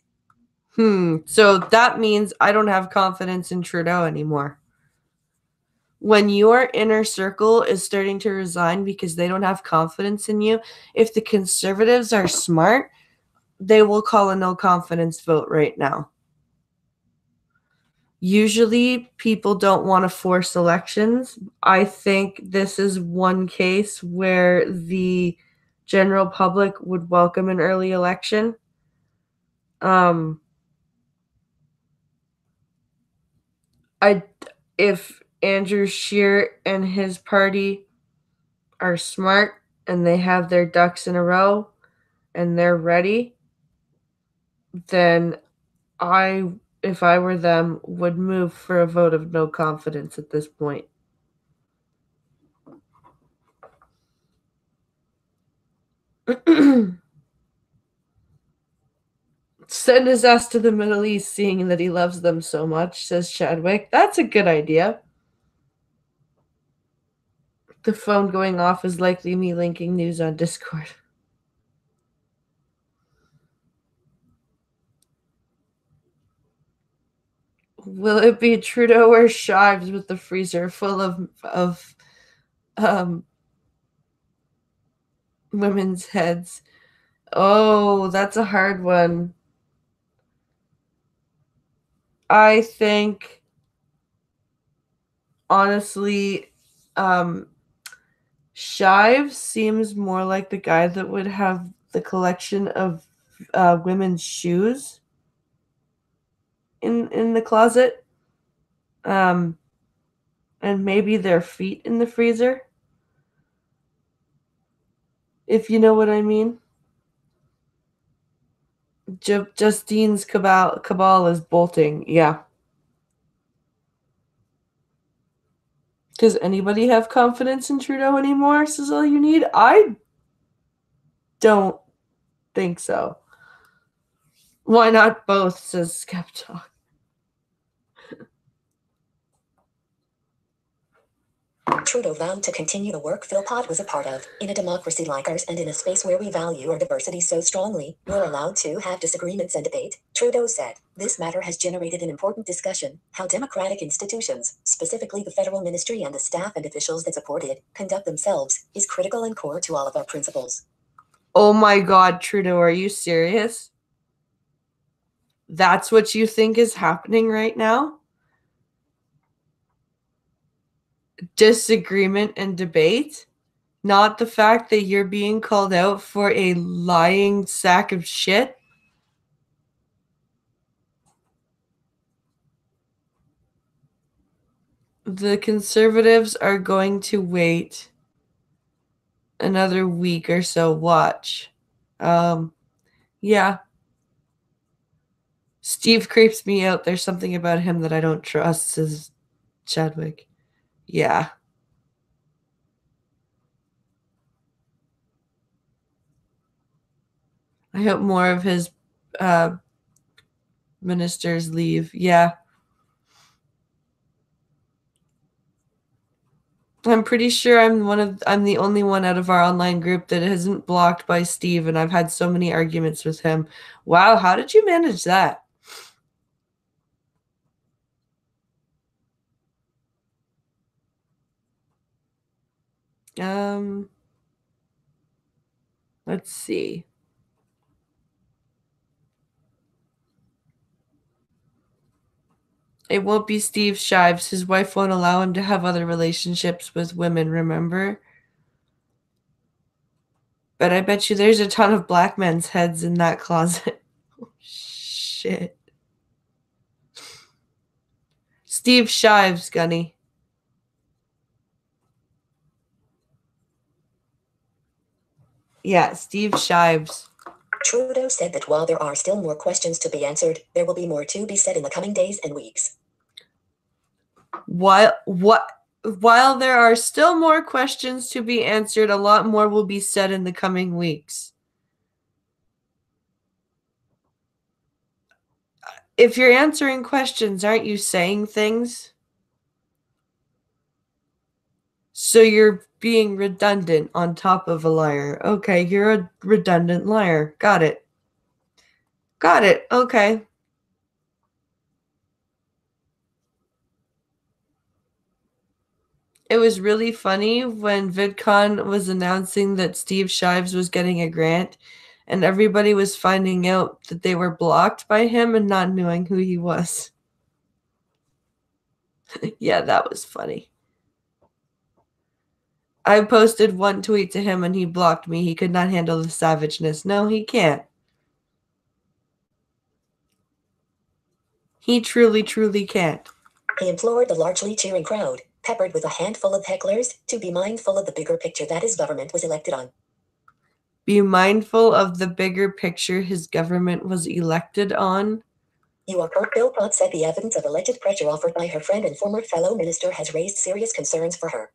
Speaker 1: So that means I don't have confidence in Trudeau anymore. When your inner circle is starting to resign because they don't have confidence in you, if the Conservatives are smart, they will call a no confidence vote right now. Usually people don't want to force elections. I think this is one case where the general public would welcome an early election. If Andrew Scheer and his party are smart and they have their ducks in a row and they're ready, then if I were them, would move for a vote of no confidence at this point. Send his ass to the Middle East, seeing that he loves them so much, says Chadwick. That's a good idea. The phone going off is likely me linking news on Discord. Will it be Trudeau or Shives with the freezer full of women's heads? Oh, that's a hard one. I think, honestly, Shives seems more like the guy that would have the collection of women's shoes in the closet, and maybe their feet in the freezer, if you know what I mean. Justine's cabal is bolting. Yeah. Does anybody have confidence in Trudeau anymore? Says all you need. I don't think so. Why not both? Says Skeptalk.
Speaker 2: Trudeau vowed to continue the work Philpott was a part of. In a democracy like ours and in a space where we value our diversity so strongly, we're allowed to have disagreements and debate, Trudeau said. This matter has generated an important discussion, how democratic institutions, specifically the federal ministry and the staff and officials that support it, conduct themselves, is critical and core to all of our principles.
Speaker 1: Oh my God, Trudeau, are you serious? That's what you think is happening right now? Disagreement and debate? Not the fact that you're being called out for a lying sack of shit? The Conservatives are going to wait another week or so. Watch. Yeah. Steve creeps me out. There's something about him that I don't trust, says Chadwick. Yeah. I hope more of his ministers leave. Yeah. I'm pretty sure I'm the only one out of our online group that isn't blocked by Steve, and I've had so many arguments with him. Wow, how did you manage that? Let's see. It won't be Steve Shives. His wife won't allow him to have other relationships with women, remember? But I bet you there's a ton of black men's heads in that closet. Oh, shit. Steve Shives, Gunny. Yeah, Steve Shives.
Speaker 2: Trudeau said that while there are still more questions to be answered, there will be more to be said in the coming days and weeks.
Speaker 1: While there are still more questions to be answered, a lot more will be said in the coming weeks. If you're answering questions, aren't you saying things? So you're being redundant on top of a liar. Okay, you're a redundant liar. Got it. Got it. Okay. It was really funny when VidCon was announcing that Steve Shives was getting a grant, and everybody was finding out that they were blocked by him and not knowing who he was. Yeah, that was funny. I posted one tweet to him and he blocked me. He could not handle the savageness. No, he can't. He truly, truly can't.
Speaker 2: He implored the largely cheering crowd, peppered with a handful of hecklers, to be mindful of the bigger picture that his government was elected on.
Speaker 1: Be mindful of the bigger picture his government was elected on.
Speaker 2: You are correct. Bill Potts said the evidence of alleged pressure offered by her friend and former fellow minister has raised serious concerns for her.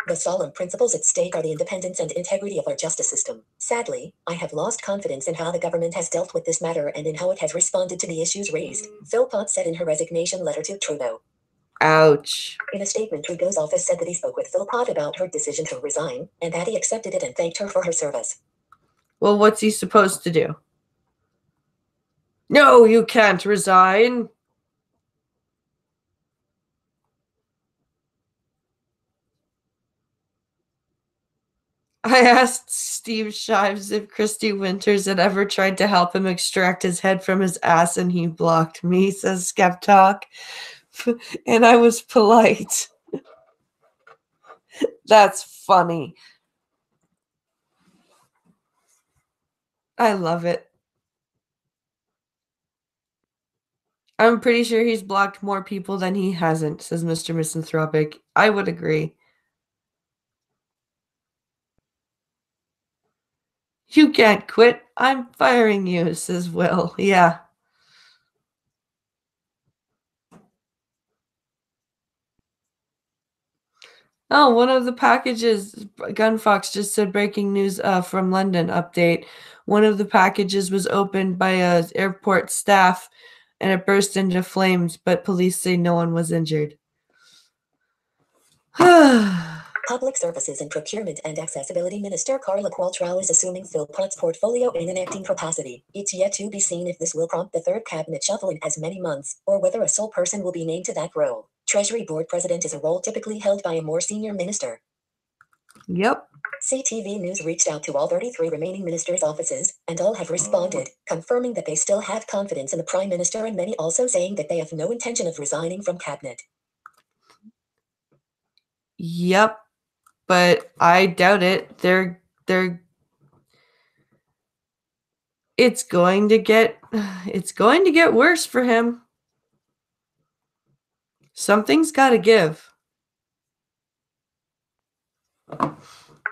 Speaker 2: The solemn principles at stake are the independence and integrity of our justice system. Sadly, I have lost confidence in how the government has dealt with this matter and in how it has responded to the issues raised, Philpott said in her resignation letter to Trudeau.
Speaker 1: Ouch.
Speaker 2: In a statement, Trudeau's office said that he spoke with Philpott about her decision to resign, and that he accepted it and thanked her for her service.
Speaker 1: Well, what's he supposed to do? No, you can't resign. I asked Steve Shives if Christy Winters had ever tried to help him extract his head from his ass, and he blocked me, says Skeptalk. And I was polite. That's funny. I love it. I'm pretty sure he's blocked more people than he hasn't, says Mr. Misanthropic. I would agree. You can't quit. I'm firing you, says Will. Yeah. Oh, one of the packages, Gunfox just said breaking news from London update. One of the packages was opened by airport staff and it burst into flames, but police say no one was injured.
Speaker 2: Public Services and Procurement and Accessibility Minister Carla Qualtrough is assuming Philpott's portfolio in an acting capacity. It's yet to be seen if this will prompt the third cabinet shuffle in as many months, or whether a sole person will be named to that role. Treasury Board President is a role typically held by a more senior minister.
Speaker 1: Yep.
Speaker 2: CTV News reached out to all 33 remaining ministers' offices, and all have responded, confirming that they still have confidence in the Prime Minister, and many also saying that they have no intention of resigning from cabinet.
Speaker 1: Yep. But I doubt it. It's going to get worse for him. Something's got to give.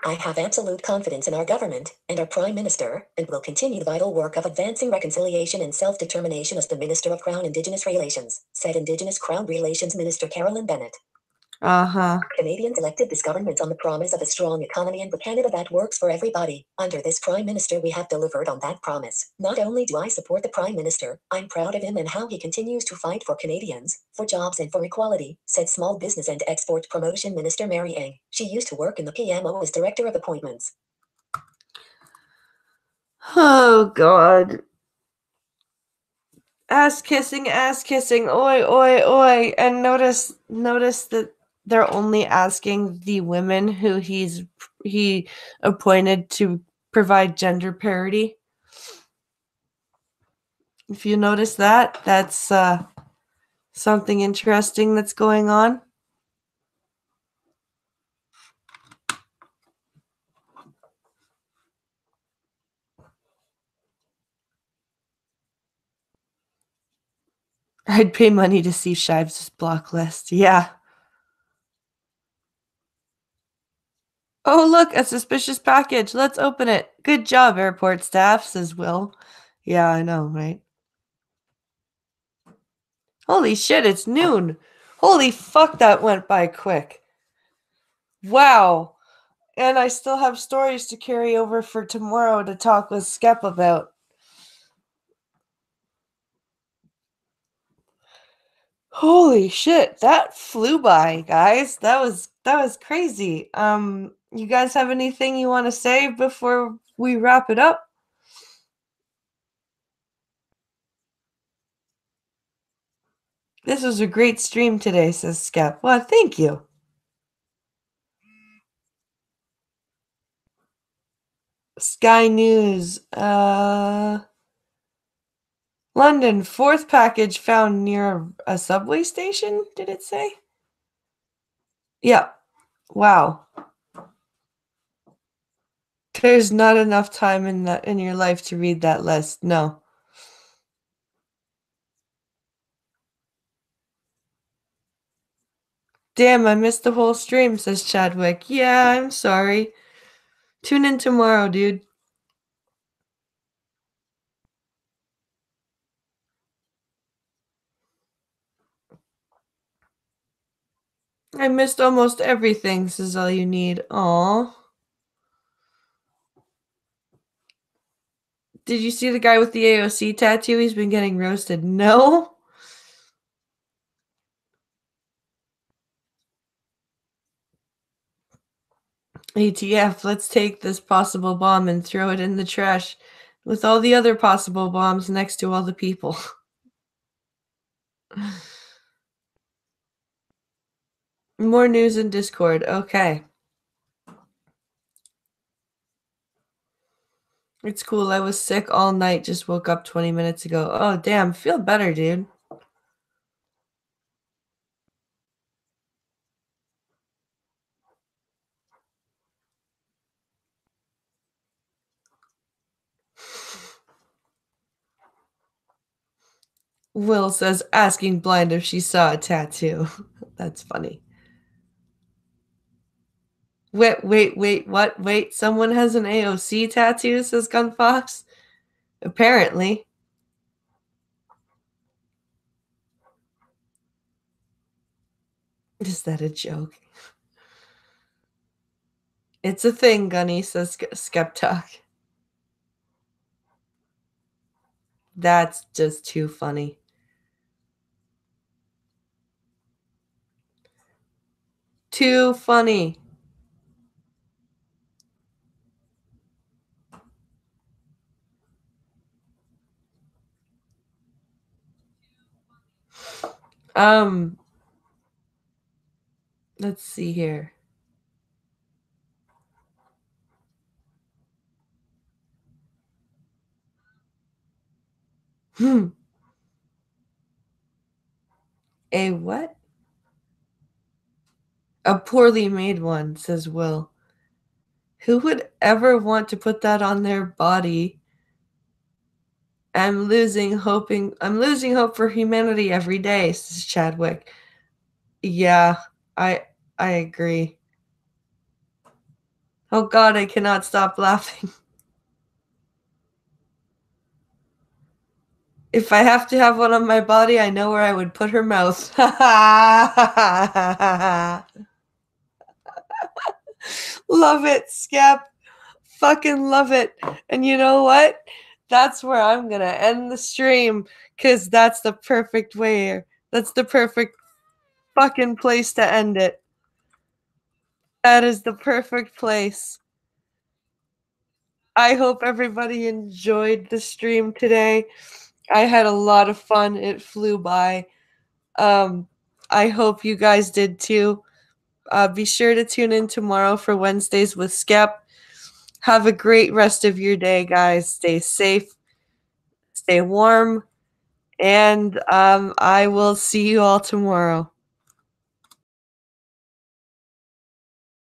Speaker 2: I have absolute confidence in our government and our Prime Minister, and will continue the vital work of advancing reconciliation and self-determination as the Minister of Crown Indigenous Relations, said Indigenous Crown Relations Minister Carolyn Bennett. Canadians elected this government on the promise of a strong economy and a Canada that works for everybody. Under this Prime Minister, we have delivered on that promise. Not only do I support the Prime Minister, I'm proud of him and how he continues to fight for Canadians, for jobs and for equality, said Small Business and Export Promotion Minister Mary Ng. She used to work in the PMO as Director of Appointments.
Speaker 1: Oh, God. Ass kissing, oi, oi, oi. And notice that they're only asking the women who he appointed to provide gender parity. If you notice that, that's something interesting that's going on. I'd pay money to see Shives' block list. Yeah. Oh, look, a suspicious package. Let's open it. Good job, airport staff, says Will. Yeah, I know, right? Holy shit, it's noon. Holy fuck, that went by quick. Wow. And I still have stories to carry over for tomorrow to talk with Skep about. Holy shit, that flew by, guys. That was crazy. You guys have anything you want to say before we wrap it up? This was a great stream today, says Skep. Well, thank you. Sky News. London, fourth package found near a subway station, did it say? Yeah. Wow. There's not enough time in your life to read that list. No. Damn, I missed the whole stream, says Chadwick. Yeah, I'm sorry. Tune in tomorrow, dude. I missed almost everything, says All You Need. Aw. Did you see the guy with the AOC tattoo? He's been getting roasted. No? ATF, let's take this possible bomb and throw it in the trash with all the other possible bombs next to all the people. More news in Discord. Okay. It's cool. I was sick all night. Just woke up 20 minutes ago. Oh, damn. Feel better, dude. Will says, asking Blind if she saw a tattoo. That's funny. Wait, what? Wait, someone has an AOC tattoo, says Gunfox? Apparently. Is that a joke? It's a thing, Gunny, says Skeptalk. That's just too funny. Too funny. Let's see here. A what? A poorly made one, says Will. Who would ever want to put that on their body? I'm losing hope for humanity every day, says Chadwick. Yeah, I agree. Oh god, I cannot stop laughing. If I have to have one on my body, I know where I would put her mouth. Love it, Scap. Fucking love it. And you know what? That's where I'm going to end the stream because that's the perfect way. That's the perfect fucking place to end it. That is the perfect place. I hope everybody enjoyed the stream today. I had a lot of fun. It flew by. I hope you guys did too. Be sure to tune in tomorrow for Wednesdays with Skep. Have a great rest of your day, guys. Stay safe, stay warm, and I will see you all tomorrow.